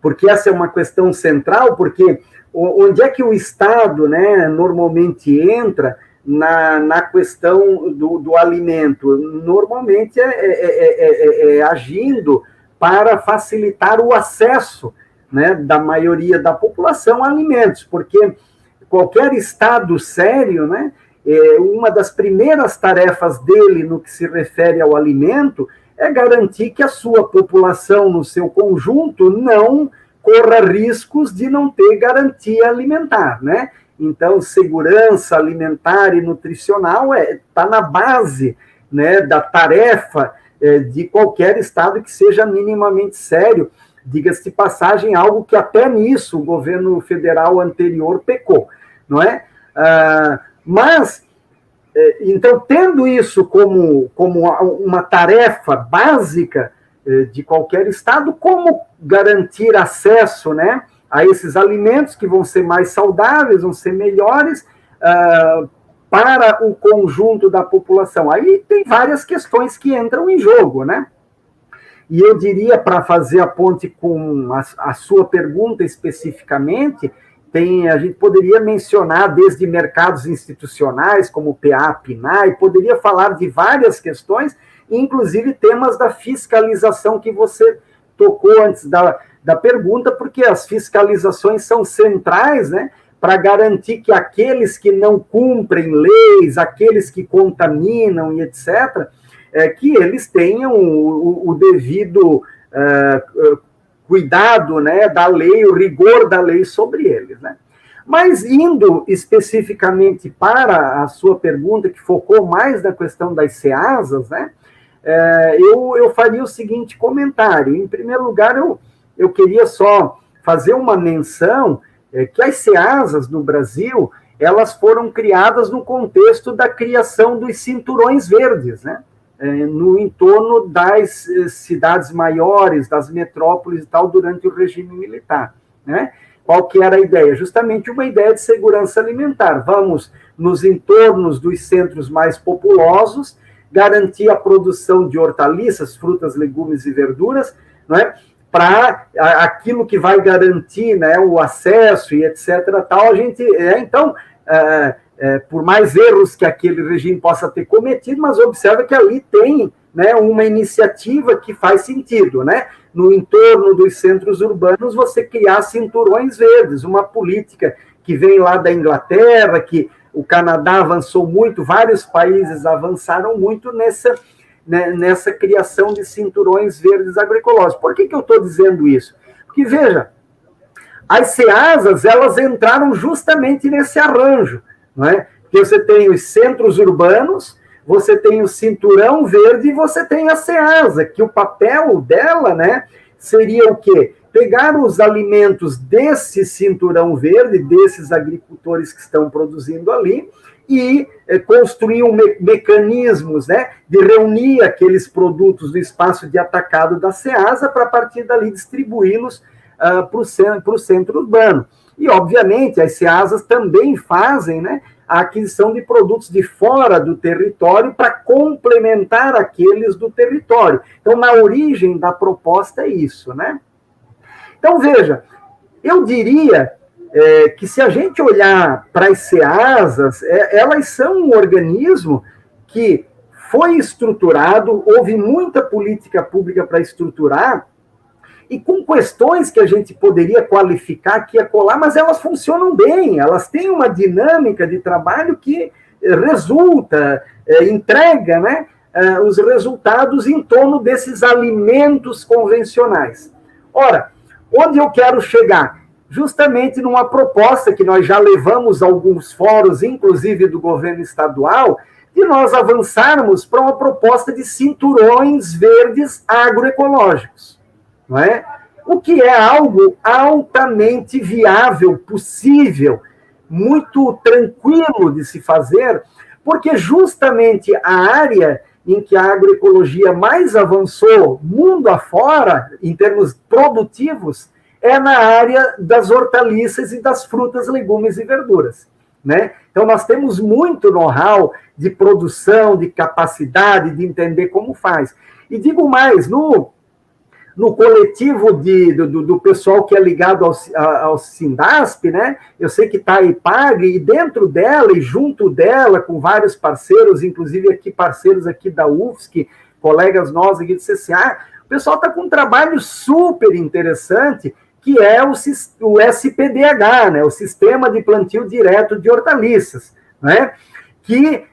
Speaker 3: porque essa é uma questão central, porque onde é que o Estado, né, normalmente entra na questão do alimento? Normalmente agindo para facilitar o acesso, né, da maioria da população a alimentos, porque qualquer Estado sério, né, uma das primeiras tarefas dele no que se refere ao alimento é garantir que a sua população, no seu conjunto, não corra riscos de não ter garantia alimentar, né? Então, segurança alimentar e nutricional está na base, né, da tarefa de qualquer Estado que seja minimamente sério. Diga-se de passagem, algo que até nisso o governo federal anterior pecou, não é? Mas, então, tendo isso como uma tarefa básica de qualquer Estado, como garantir acesso, né, a esses alimentos que vão ser mais saudáveis, vão ser melhores para o conjunto da população? Aí tem várias questões que entram em jogo, né? E eu diria, para fazer a ponte com a sua pergunta especificamente, a gente poderia mencionar desde mercados institucionais, como o PA, PNAE, poderia falar de várias questões, inclusive temas da fiscalização que você tocou antes da pergunta, porque as fiscalizações são centrais, né, para garantir que aqueles que não cumprem leis, aqueles que contaminam e etc., que eles tenham o devido cuidado, né, da lei, o rigor da lei sobre eles, né? Mas indo especificamente para a sua pergunta, que focou mais na questão das SEASAs, né, eu faria o seguinte comentário. Em primeiro lugar, eu queria só fazer uma menção que as SEASAs no Brasil, elas foram criadas no contexto da criação dos cinturões verdes, né? No entorno das cidades maiores, das metrópoles e tal, durante o regime militar, né? Qual que era a ideia? Justamente uma ideia de segurança alimentar. Vamos, nos entornos dos centros mais populosos, garantir a produção de hortaliças, frutas, legumes e verduras, né, para aquilo que vai garantir, né, o acesso e etc. Tal, a gente, então, por mais erros que aquele regime possa ter cometido, mas observa que ali tem, né, uma iniciativa que faz sentido, né? No entorno dos centros urbanos, você criar cinturões verdes, uma política que vem lá da Inglaterra, que o Canadá avançou muito, vários países avançaram muito né, nessa criação de cinturões verdes agroecológicos. Por que eu estou dizendo isso? Porque, veja, as CEASAs, elas entraram justamente nesse arranjo, não é? Porque você tem os centros urbanos, você tem o cinturão verde e você tem a CEASA, que o papel dela, né, seria o quê? Pegar os alimentos desse cinturão verde, desses agricultores que estão produzindo ali, e construir mecanismos, né, de reunir aqueles produtos do espaço de atacado da CEASA para, a partir dali, distribuí-los para o centro urbano. E, obviamente, as CEASAs também fazem, né, a aquisição de produtos de fora do território para complementar aqueles do território. Então, na origem da proposta é isso, né? Então, veja, eu diria que se a gente olhar para as CEASAs, elas são um organismo que foi estruturado, houve muita política pública para estruturar, e com questões que a gente poderia qualificar aqui e acolá, mas elas funcionam bem, elas têm uma dinâmica de trabalho que resulta, entrega, né, os resultados em torno desses alimentos convencionais. Ora, onde eu quero chegar? Justamente numa proposta que nós já levamos a alguns fóruns, inclusive do governo estadual, de nós avançarmos para uma proposta de cinturões verdes agroecológicos, não é? O que é algo altamente viável, possível, muito tranquilo de se fazer, porque justamente a área em que a agroecologia mais avançou mundo afora, em termos produtivos, é na área das hortaliças e das frutas, legumes e verduras, né? Então, nós temos muito know-how de produção, de capacidade, de entender como faz. E digo mais, no coletivo do pessoal que é ligado ao Sindasp, né? Eu sei que está a IPAGRE, e dentro dela e junto dela, com vários parceiros, inclusive aqui parceiros aqui da UFSC, colegas nossos aqui do CCA, o pessoal está com um trabalho super interessante, que é o SPDH, né? O Sistema de Plantio Direto de Hortaliças, né? Que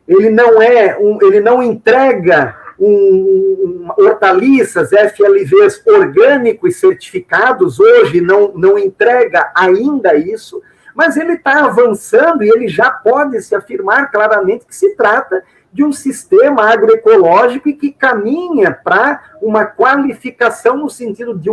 Speaker 3: ele não entrega hortaliças, FLVs orgânicos certificados, hoje não entrega ainda isso, mas ele está avançando e ele já pode se afirmar claramente que se trata de um sistema agroecológico e que caminha para uma qualificação no sentido de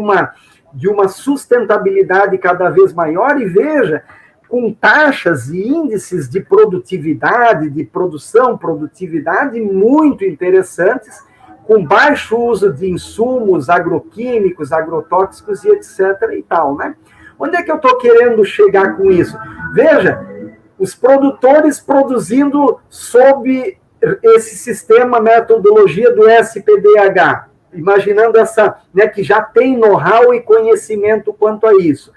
Speaker 3: uma sustentabilidade cada vez maior, e veja, com taxas e índices de produtividade, de produtividade muito interessantes, com baixo uso de insumos agroquímicos, agrotóxicos e etc. e tal, né? Onde é que eu estou querendo chegar com isso? Veja, os produtores produzindo sob esse sistema, metodologia do SPDH, imaginando né, que já tem know-how e conhecimento quanto a isso.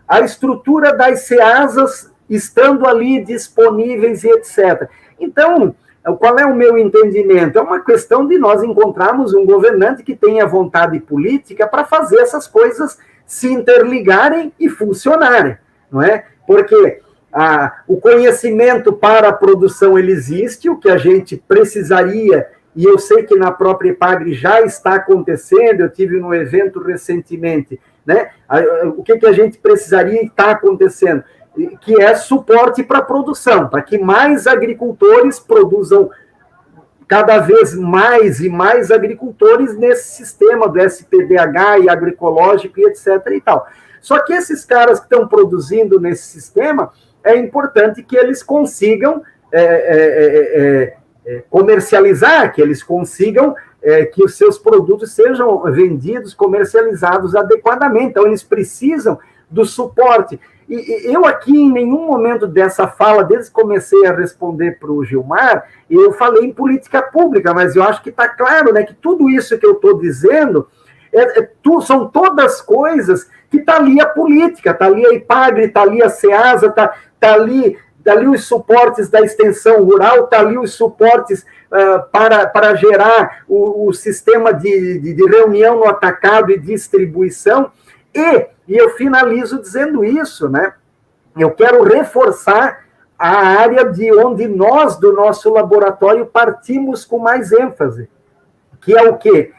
Speaker 3: A estrutura das CEASAs estando ali disponíveis e etc. Então, qual é o meu entendimento? É uma questão de nós encontrarmos um governante que tenha vontade política para fazer essas coisas se interligarem e funcionarem, não é? Porque o conhecimento para a produção ele existe, o que a gente precisaria, e eu sei que na própria IPAGRE já está acontecendo, eu tive no evento recentemente, né? O que a gente precisaria e está acontecendo? Que é suporte para a produção, para que mais agricultores produzam cada vez mais e mais agricultores nesse sistema do SPDH e agroecológico e etc. e tal. Só que esses caras que estão produzindo nesse sistema, é importante que eles consigam comercializar, que eles consigam que os seus produtos sejam vendidos, comercializados adequadamente. Então, eles precisam do suporte. E eu aqui, em nenhum momento dessa fala, desde que comecei a responder para o Gilmar, eu falei em política pública, mas eu acho que está claro, né, que tudo isso que eu estou dizendo são todas coisas que está ali a política, está ali a IPAGRE, está ali a CEASA, está ali os suportes da extensão rural, está ali os suportes para gerar o sistema de reunião no atacado e distribuição. E eu finalizo dizendo isso, né? Eu quero reforçar a área de onde nós, do nosso laboratório, partimos com mais ênfase, que é o quê?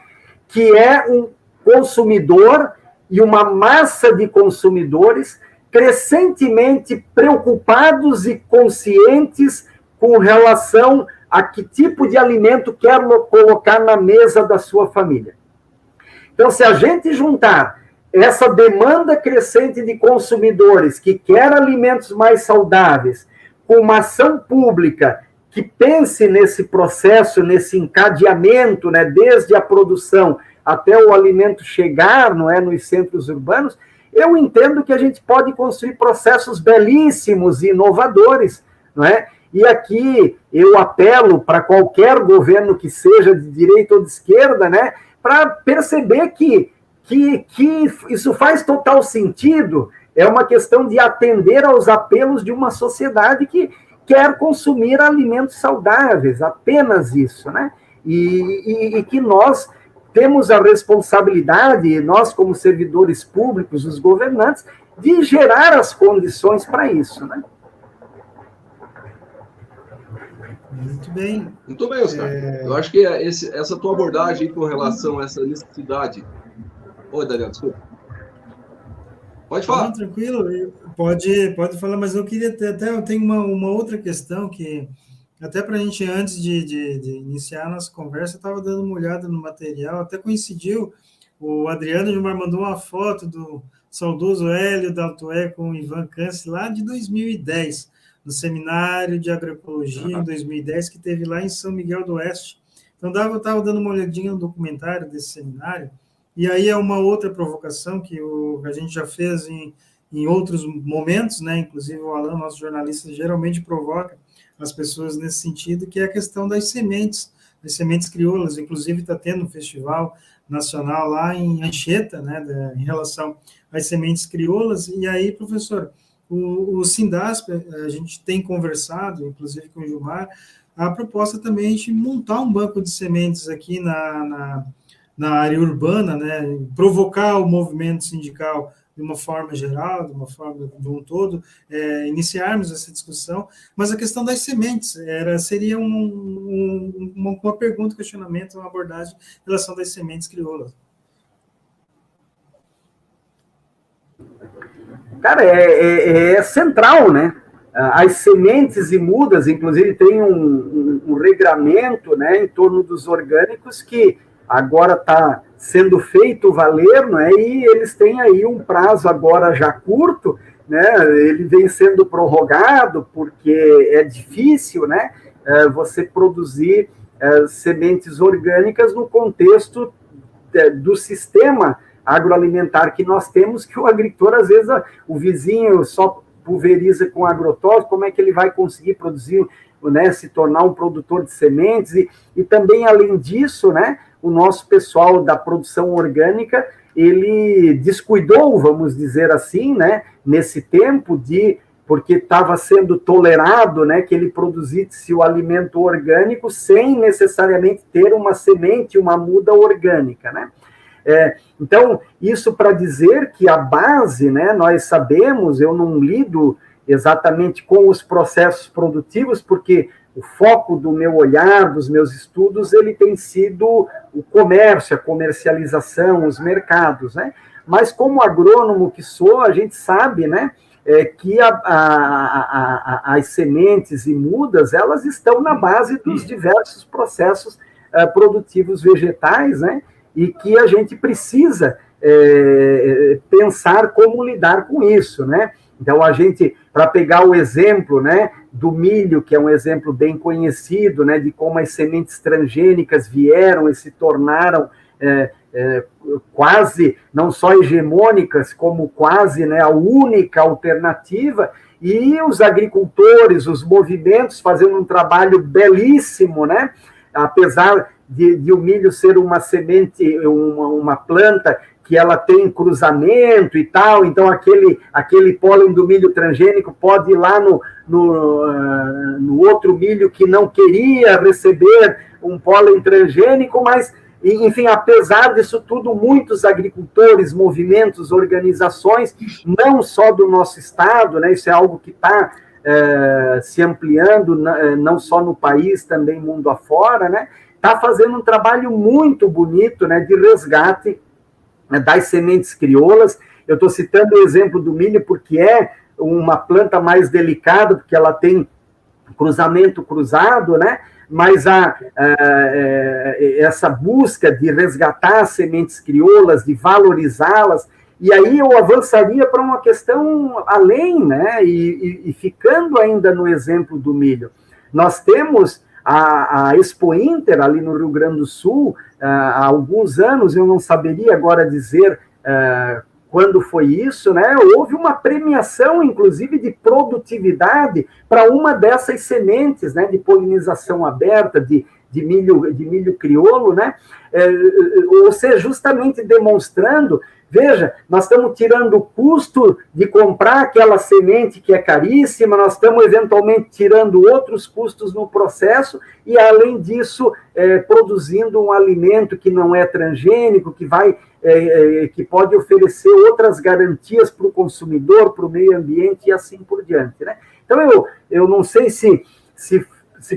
Speaker 3: Que é um consumidor e uma massa de consumidores crescentemente preocupados e conscientes com relação a que tipo de alimento quer colocar na mesa da sua família. Então, se a gente juntar essa demanda crescente de consumidores que quer alimentos mais saudáveis, com uma ação pública que pense nesse processo, nesse encadeamento, né, desde a produção até o alimento chegar, não é, nos centros urbanos, eu entendo que a gente pode construir processos belíssimos e inovadores, não é? E aqui eu apelo para qualquer governo que seja de direita ou de esquerda, né, para perceber que isso faz total sentido. É uma questão de atender aos apelos de uma sociedade que quer consumir alimentos saudáveis, apenas isso, né? E que nós temos a responsabilidade, nós como servidores públicos, os governantes, de gerar as condições para isso, né?
Speaker 1: Muito bem.
Speaker 2: Muito bem, Oscar. Eu acho que essa tua abordagem com relação a essa necessidade... Oi, Daniel, desculpa. Pode falar.
Speaker 1: Não, tranquilo, pode falar, mas eu queria eu tenho uma outra questão que, até para a gente, antes de iniciar a nossa conversa, eu estava dando uma olhada no material, até coincidiu, o Adriano Gilmar mandou uma foto do saudoso Hélio Daltoé com o Ivan Câncer, lá de 2010, no Seminário de Agroecologia, em 2010, que teve lá em São Miguel do Oeste. Então, eu estava dando uma olhadinha no documentário desse seminário, e aí é uma outra provocação que a gente já fez em outros momentos, né? Inclusive o Alan, nosso jornalista, geralmente provoca as pessoas nesse sentido, que é a questão das sementes crioulas. Inclusive está tendo um festival nacional lá em Anchieta, né? Em relação às sementes crioulas. E aí, professor, o Sindasp, a gente tem conversado, inclusive com o Gilmar, a proposta também é a gente montar um banco de sementes aqui na área urbana, né, provocar o movimento sindical de uma forma geral, de um todo, iniciarmos essa discussão, mas a questão das sementes seria uma pergunta, questionamento, uma abordagem em relação das sementes crioulas.
Speaker 3: Cara, é central, né? As sementes e mudas, inclusive, tem um regramento, né, em torno dos orgânicos que agora está sendo feito valer, né? E eles têm aí um prazo agora já curto, né? Ele vem sendo prorrogado porque é difícil, né? Você produzir sementes orgânicas no contexto do sistema agroalimentar que nós temos, que o agricultor, às vezes, o vizinho só pulveriza com agrotóxico, como é que ele vai conseguir produzir, né, se tornar um produtor de sementes? E também, além disso, né, o nosso pessoal da produção orgânica, ele descuidou, vamos dizer assim, né, nesse tempo, porque estava sendo tolerado, né, que ele produzisse o alimento orgânico sem necessariamente ter uma semente, uma muda orgânica, né? Então, isso para dizer que a base, né, nós sabemos, eu não lido exatamente com os processos produtivos, porque o foco do meu olhar, dos meus estudos, ele tem sido o comércio, a comercialização, os mercados, né? Mas como agrônomo que sou, a gente sabe, né, que as sementes e mudas, elas estão na base dos diversos processos produtivos vegetais, né? E que a gente precisa pensar como lidar com isso, né? Então, a gente, para pegar o exemplo, né, do milho, que é um exemplo bem conhecido, né, de como as sementes transgênicas vieram e se tornaram quase, não só hegemônicas, como quase, né, a única alternativa, e os agricultores, os movimentos fazendo um trabalho belíssimo, né? Apesar de o milho ser uma semente, uma planta que ela tem cruzamento e tal, então aquele pólen do milho transgênico pode ir lá no outro milho que não queria receber um pólen transgênico, mas, enfim, apesar disso tudo, muitos agricultores, movimentos, organizações, não só do nosso estado, né, isso é algo que está se ampliando, não só no país, também mundo afora, né? Está fazendo um trabalho muito bonito, né, de resgate, né, das sementes crioulas. Eu estou citando o exemplo do milho porque é uma planta mais delicada, porque ela tem cruzamento cruzado, né? Mas essa busca de resgatar as sementes crioulas, de valorizá-las, e aí eu avançaria para uma questão além, né? E ficando ainda no exemplo do milho, nós temos a Expo Inter, ali no Rio Grande do Sul, há alguns anos, eu não saberia agora dizer quando foi isso, né? Houve uma premiação, inclusive, de produtividade para uma dessas sementes, né? De polinização aberta, de milho crioulo, né? Ou seja, justamente demonstrando, veja, nós estamos tirando o custo de comprar aquela semente que é caríssima, nós estamos eventualmente tirando outros custos no processo e, além disso, produzindo um alimento que não é transgênico, que pode oferecer outras garantias para o consumidor, para o meio ambiente e assim por diante, né? Então, eu não sei se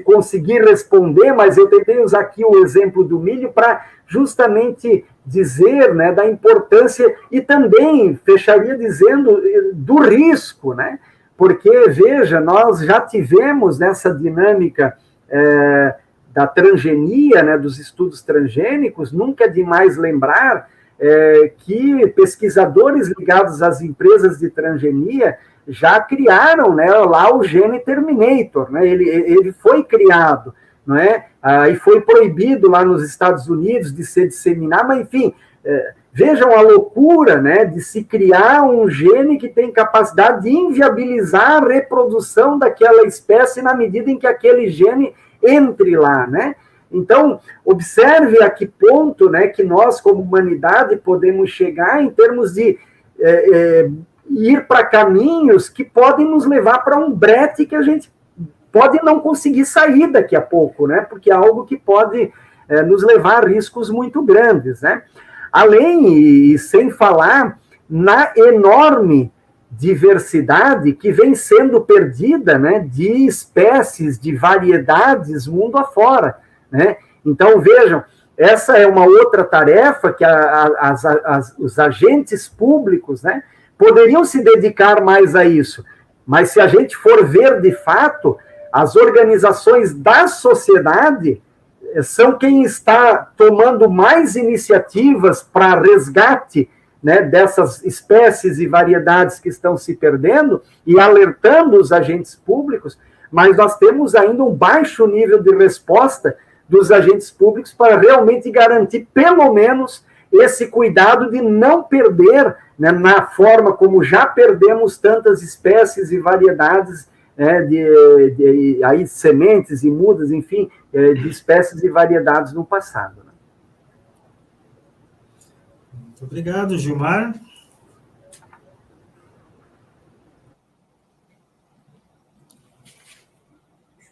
Speaker 3: conseguir responder, mas eu tentei usar aqui o exemplo do milho para justamente dizer, né, da importância e também fecharia dizendo do risco, né? Porque, veja, nós já tivemos nessa dinâmica da transgenia, né, dos estudos transgênicos, nunca é demais lembrar que pesquisadores ligados às empresas de transgenia já criaram, né, lá o gene Terminator, né? Ele foi criado, não é? E foi proibido lá nos Estados Unidos de ser disseminado, mas enfim, vejam a loucura, né, de se criar um gene que tem capacidade de inviabilizar a reprodução daquela espécie na medida em que aquele gene entre lá, né? Então, observe a que ponto, né, que nós, como humanidade, podemos chegar em termos de ir para caminhos que podem nos levar para um brete que a gente pode não conseguir sair daqui a pouco, né? Porque é algo que pode nos levar a riscos muito grandes, né? Além, e sem falar, na enorme diversidade que vem sendo perdida, né, de espécies, de variedades mundo afora, né? Então, vejam, essa é uma outra tarefa que os agentes públicos, né, poderiam se dedicar mais a isso. Mas se a gente for ver de fato, as organizações da sociedade são quem está tomando mais iniciativas para resgate, né, dessas espécies e variedades que estão se perdendo e alertando os agentes públicos, mas nós temos ainda um baixo nível de resposta dos agentes públicos para realmente garantir, pelo menos, esse cuidado de não perder, né, na forma como já perdemos tantas espécies e variedades, né, aí, sementes e mudas, enfim, de espécies e variedades no passado. Né?
Speaker 1: Muito obrigado, Gilmar.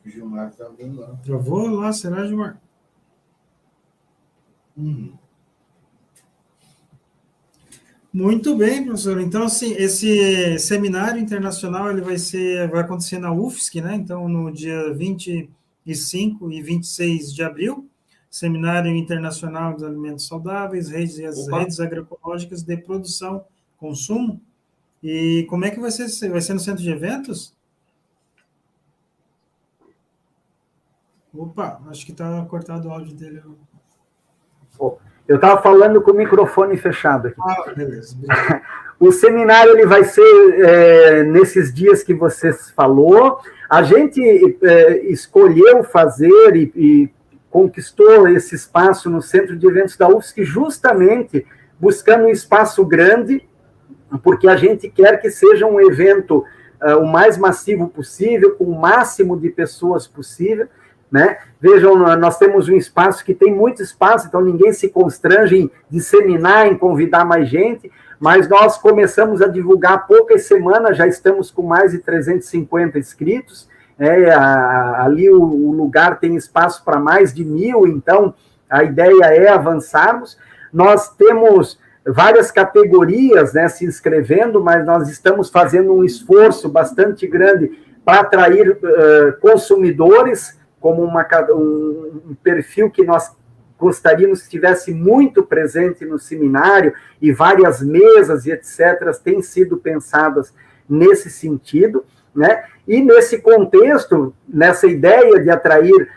Speaker 4: O Gilmar está vendo lá.
Speaker 1: Eu vou lá, será, Gilmar? Muito bem, professor. Então, assim, esse seminário internacional ele vai acontecer na UFSC, né? Então, no dia 25 e 26 de abril, Seminário Internacional dos Alimentos Saudáveis, redes agroecológicas de produção, consumo. E como é que vai ser? Vai ser no centro de eventos? Opa, acho que está cortado o áudio dele.
Speaker 3: Eu estava falando com o microfone fechado aqui.
Speaker 1: Beleza.
Speaker 3: O seminário ele vai ser nesses dias que você falou. A gente escolheu fazer e conquistou esse espaço no Centro de Eventos da UFSC justamente buscando um espaço grande, porque a gente quer que seja um evento o mais massivo possível, com o máximo de pessoas possível. Né? Vejam, nós temos um espaço que tem muito espaço, então ninguém se constrange em disseminar, em convidar mais gente, mas nós começamos a divulgar há poucas semanas, já estamos com mais de 350 inscritos, ali o lugar tem espaço para mais de 1.000, então a ideia é avançarmos. Nós temos várias categorias, né, se inscrevendo, mas nós estamos fazendo um esforço bastante grande para atrair consumidores, como um perfil que nós gostaríamos que estivesse muito presente no seminário, e várias mesas e etc. têm sido pensadas nesse sentido, né? E nesse contexto, nessa ideia de atrair,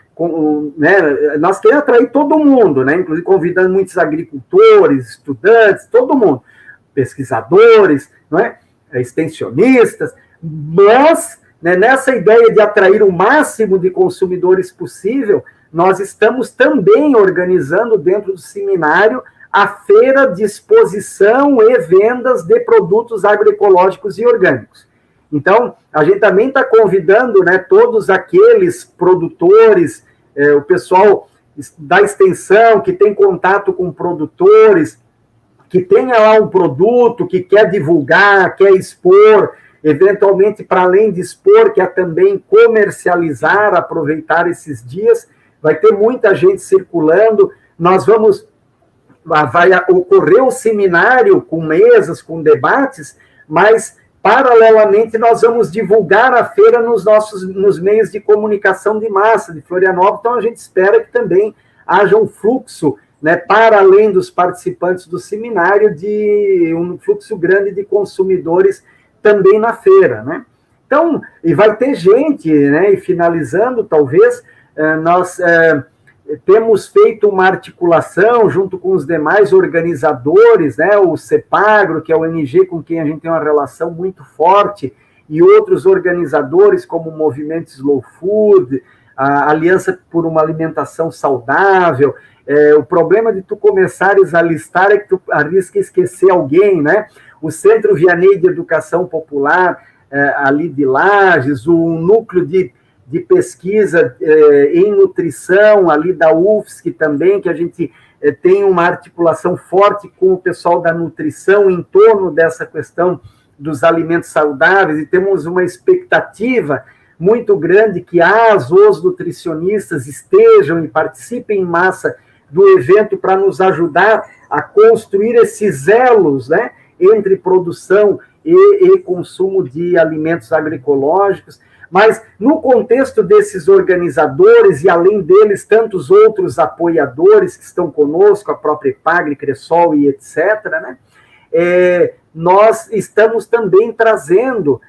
Speaker 3: né, nós queremos atrair todo mundo, né? Inclusive convidando muitos agricultores, estudantes, todo mundo, pesquisadores, não é? Extensionistas, mas, né, nessa ideia de atrair o máximo de consumidores possível, nós estamos também organizando dentro do seminário a feira de exposição e vendas de produtos agroecológicos e orgânicos. Então, a gente também está convidando, né, todos aqueles produtores, o pessoal da extensão que tem contato com produtores, que tenha lá um produto, que quer divulgar, quer expor, eventualmente, para além de expor, quer também comercializar, aproveitar esses dias. Vai ter muita gente circulando, vai ocorrer o seminário com mesas, com debates, mas, paralelamente, nós vamos divulgar a feira nos meios de comunicação de massa de Florianópolis, então a gente espera que também haja um fluxo, né, para além dos participantes do seminário, de um fluxo grande de consumidores também na feira, né? Então, e vai ter gente, né, e finalizando, talvez, nós temos feito uma articulação junto com os demais organizadores, né, o CEPAGRO, que é o ONG com quem a gente tem uma relação muito forte, e outros organizadores como o Movimento Slow Food, a Aliança por uma Alimentação Saudável. O problema de tu começares a listar é que tu arrisca esquecer alguém, né? O Centro Vianney de Educação Popular, ali de Lages, o núcleo de pesquisa em nutrição ali da UFSC também, que a gente tem uma articulação forte com o pessoal da nutrição em torno dessa questão dos alimentos saudáveis, e temos uma expectativa muito grande que os nutricionistas estejam e participem em massa do evento para nos ajudar a construir esses elos, né, entre produção e consumo de alimentos agroecológicos. Mas, no contexto desses organizadores, e além deles, tantos outros apoiadores que estão conosco, a própria EPAGRE, Cressol e etc., né, nós estamos também trazendo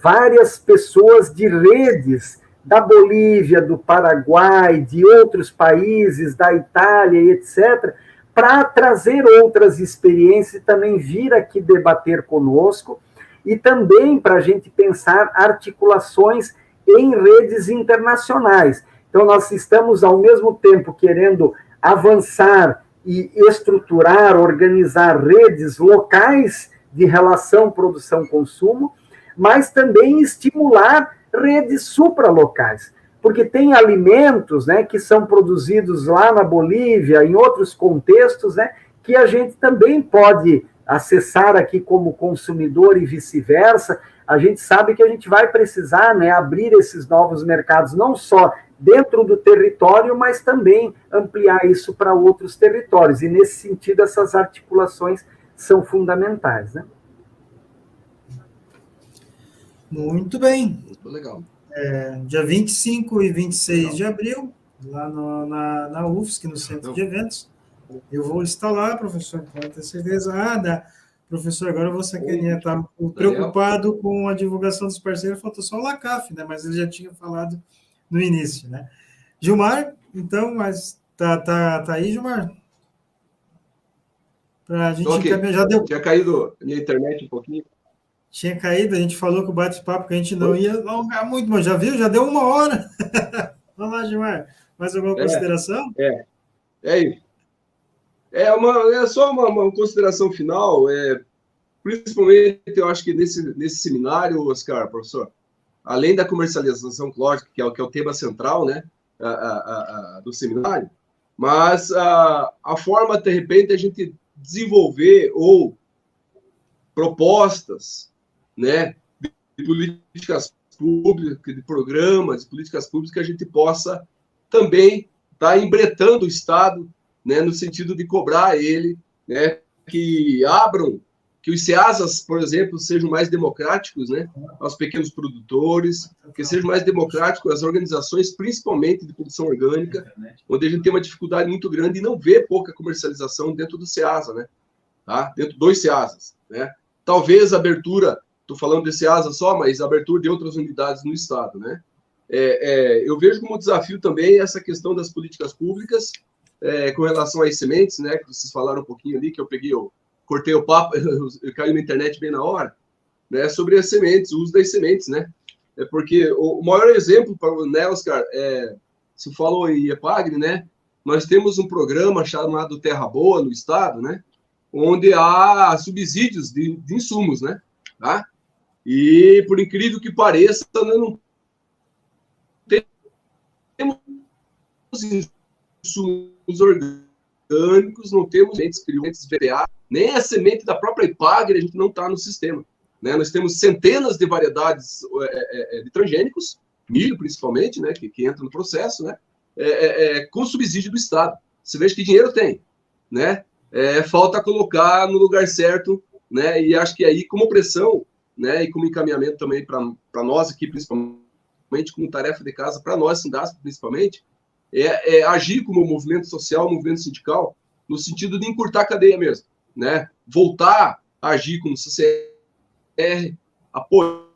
Speaker 3: várias pessoas de redes da Bolívia, do Paraguai, de outros países, da Itália e etc., para trazer outras experiências e também vir aqui debater conosco, e também para a gente pensar articulações em redes internacionais. Então, nós estamos, ao mesmo tempo, querendo avançar e estruturar, organizar redes locais de relação produção-consumo, mas também estimular redes supralocais, porque tem alimentos, né, que são produzidos lá na Bolívia, em outros contextos, né, que a gente também pode acessar aqui como consumidor e vice-versa. A gente sabe que a gente vai precisar, né, abrir esses novos mercados, não só dentro do território, mas também ampliar isso para outros territórios. E, nesse sentido, essas articulações são fundamentais, né?
Speaker 1: Muito bem.
Speaker 2: Muito legal.
Speaker 1: Dia 25 e 26 de abril, lá na UFSC, no Centro de Eventos. Eu vou estar lá, professor, pode ter certeza. Professor, agora você queria estar preocupado com a divulgação dos parceiros, faltou só o LACAF, né? Mas ele já tinha falado no início, né? Gilmar, então, mas tá aí, Gilmar? Pra gente
Speaker 2: encaminhar,
Speaker 1: já deu.
Speaker 2: Tinha caído a minha internet um pouquinho.
Speaker 1: Tinha caído, a gente falou que o bate-papo que a gente não ia alongar muito, mas já viu? Já deu 1 hora. Vamos lá, Gilmar. Mais alguma consideração?
Speaker 2: É isso. É só uma consideração final. Principalmente, eu acho que nesse seminário, Oscar, professor, além da comercialização, lógico, que é o tema central, né, do seminário, mas a forma, de repente, a gente desenvolver ou propostas, né, de políticas públicas, de programas, de políticas públicas, que a gente possa também estar embretando o Estado, né, no sentido de cobrar ele, né, que abram que os SEASAs, por exemplo, sejam mais democráticos, né, aos pequenos produtores, que sejam mais democráticos às organizações, principalmente de produção orgânica, onde a gente tem uma dificuldade muito grande e não vê pouca comercialização dentro do SEASA, né, tá? Dentro dos SEASAs, né? Talvez a abertura, estou falando de SEASA só, mas a abertura de outras unidades no Estado, né? Eu vejo como desafio também essa questão das políticas públicas com relação às sementes, né, que vocês falaram um pouquinho ali, que eu cortei o papo, eu caí na internet bem na hora, né, sobre as sementes, o uso das sementes, né? Porque o maior exemplo, né, Oscar, se falou em EPAGRE, né, nós temos um programa chamado Terra Boa no Estado, né, onde há subsídios de insumos, né, tá? E, por incrível que pareça, não temos insumos orgânicos, não temos sementes VPA, nem a semente da própria EPAGRE a gente não está no sistema, né? Nós temos centenas de variedades de transgênicos, milho principalmente, né, que entra no processo, né, com subsídio do Estado. Você veja que dinheiro tem, né? Falta colocar no lugar certo, né? E acho que aí, como pressão, né, e como encaminhamento também para nós aqui, principalmente como tarefa de casa, para nós, Sindasp, principalmente, agir como movimento social, movimento sindical, no sentido de encurtar a cadeia mesmo, né? Voltar a agir como CCR, apoiar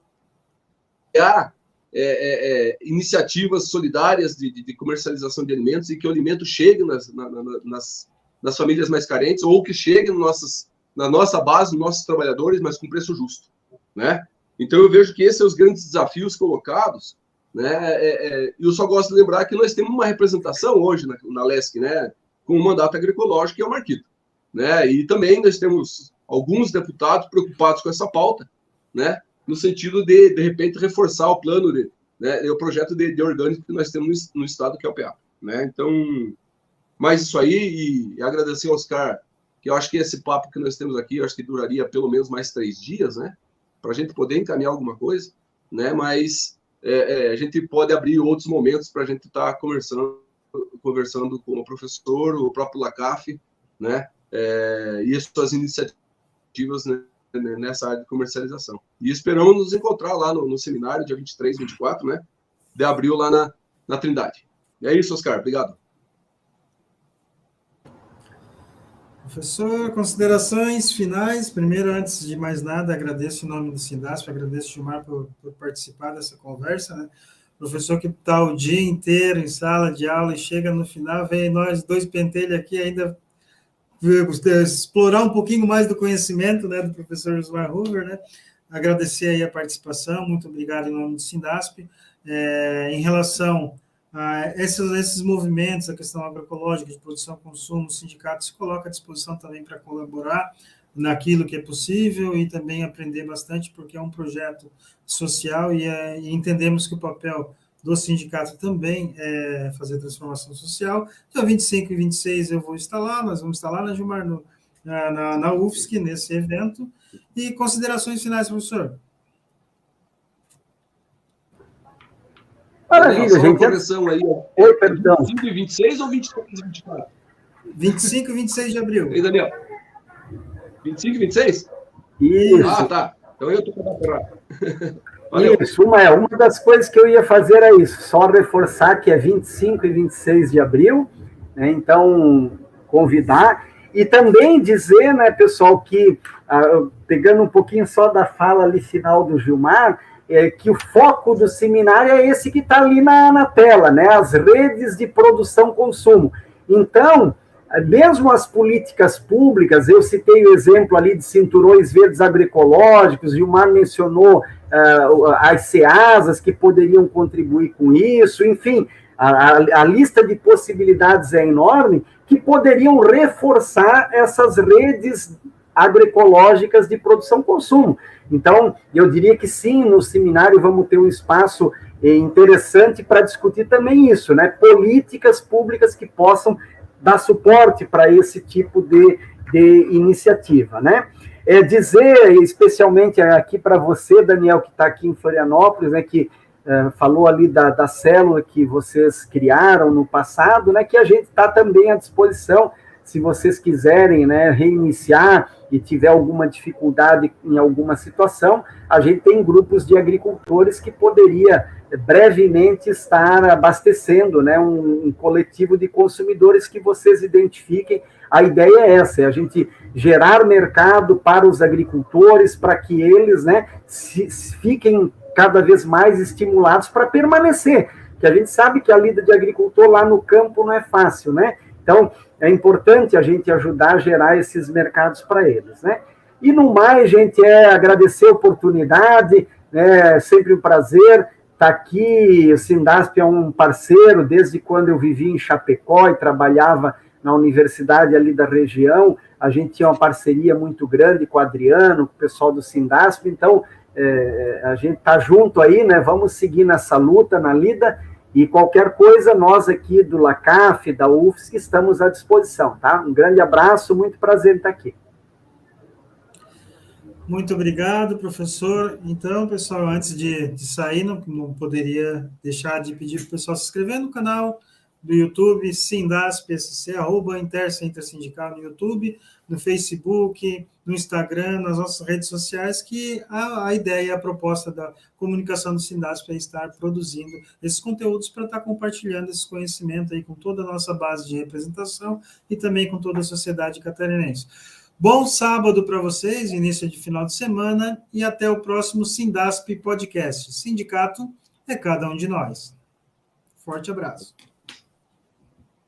Speaker 2: iniciativas solidárias de comercialização de alimentos e que o alimento chegue nas famílias mais carentes ou que chegue na nossa base, nos nossos trabalhadores, mas com preço justo, né? Então, eu vejo que esses são os grandes desafios colocados, né? Eu só gosto de lembrar que nós temos uma representação hoje na LESC, né, com o mandato agroecológico, que é o Marquito, né? E também nós temos alguns deputados preocupados com essa pauta, né, no sentido de repente, reforçar o plano, o projeto de orgânico que nós temos no estado, que é o PA, né? Então, mais isso aí, e agradecer ao Oscar, que eu acho que esse papo que nós temos aqui, eu acho que duraria pelo menos mais 3 dias, né, para a gente poder encaminhar alguma coisa, né, mas a gente pode abrir outros momentos para a gente estar conversando com o professor, o próprio LACAF, né, e as suas iniciativas, né, nessa área de comercialização. E esperamos nos encontrar lá no seminário, dia 23, 24, né, de abril, lá na Trindade. E é isso, Oscar. Obrigado.
Speaker 1: Professor, considerações finais. Primeiro, antes de mais nada, agradeço em nome do Sindasp, agradeço, Gilmar, por participar dessa conversa, né? Professor que está o dia inteiro em sala de aula e chega no final, vem nós dois pentelhos aqui ainda explorar um pouquinho mais do conhecimento, né, do professor Gilmar Hoover, né? Agradecer aí a participação, muito obrigado em nome do Sindasp. Em relação a esses movimentos, a questão agroecológica, de produção e consumo, o sindicato se coloca à disposição também para colaborar naquilo que é possível e também aprender bastante, porque é um projeto social e entendemos que o papel do sindicato também é fazer transformação social. Dia 25 e 26 eu vou estar lá, nós vamos estar lá, na Gilmar, na UFSC, nesse evento. E considerações finais, professor?
Speaker 3: Maravilha,
Speaker 2: só
Speaker 3: gente.
Speaker 2: Uma correção aí.
Speaker 3: Oi, perdão.
Speaker 2: 25 e 26 ou 23 e 24?
Speaker 1: 25 e 26 de abril.
Speaker 2: Ei, Daniel. 25 e 26?
Speaker 3: Isso.
Speaker 2: Ah, tá. Então eu estou para Valeu.
Speaker 3: Isso, uma das coisas que eu ia fazer era isso, só reforçar que é 25 e 26 de abril, né, então convidar, e também dizer, né, pessoal, que, pegando um pouquinho só da fala ali final do Gilmar, que o foco do seminário é esse que está ali na tela, né, as redes de produção-consumo. Então, mesmo as políticas públicas, eu citei o exemplo ali de cinturões verdes agroecológicos, Gilmar mencionou as SEASAs que poderiam contribuir com isso, enfim, a lista de possibilidades é enorme, que poderiam reforçar essas redes agroecológicas de produção-consumo. Então, eu diria que sim, no seminário vamos ter um espaço interessante para discutir também isso, né? Políticas públicas que possam dar suporte para esse tipo de iniciativa, né? Dizer, especialmente aqui para você, Daniel, que está aqui em Florianópolis, né, que falou ali da célula que vocês criaram no passado, né, que a gente está também à disposição, se vocês quiserem, né, reiniciar e tiver alguma dificuldade em alguma situação, a gente tem grupos de agricultores que poderia brevemente estar abastecendo, né, um coletivo de consumidores que vocês identifiquem. A ideia é essa, é a gente gerar mercado para os agricultores, para que eles, né, fiquem cada vez mais estimulados para permanecer, que a gente sabe que a lida de agricultor lá no campo não é fácil, né? Então, é importante a gente ajudar a gerar esses mercados para eles, né? E no mais, gente, agradecer a oportunidade, é sempre um prazer estar aqui. O Sindasp é um parceiro desde quando eu vivi em Chapecó e trabalhava na universidade ali da região. A gente tinha uma parceria muito grande com o Adriano, com o pessoal do Sindasp, então a gente está junto aí, né? Vamos seguir nessa luta, na lida, e qualquer coisa, nós aqui do LACAF, da UFSC, estamos à disposição, tá? Um grande abraço, muito prazer em estar aqui.
Speaker 1: Muito obrigado, professor. Então, pessoal, antes de sair, não poderia deixar de pedir para o pessoal se inscrever no canal do YouTube, Sindasp SC, @Intercenter Sindical no YouTube, no Facebook, no Instagram, nas nossas redes sociais, que a ideia, a proposta da comunicação do Sindasp é estar produzindo esses conteúdos para estar compartilhando esse conhecimento aí com toda a nossa base de representação e também com toda a sociedade catarinense. Bom sábado para vocês, início de final de semana, e até o próximo Sindasp Podcast. Sindicato é cada um de nós. Forte abraço.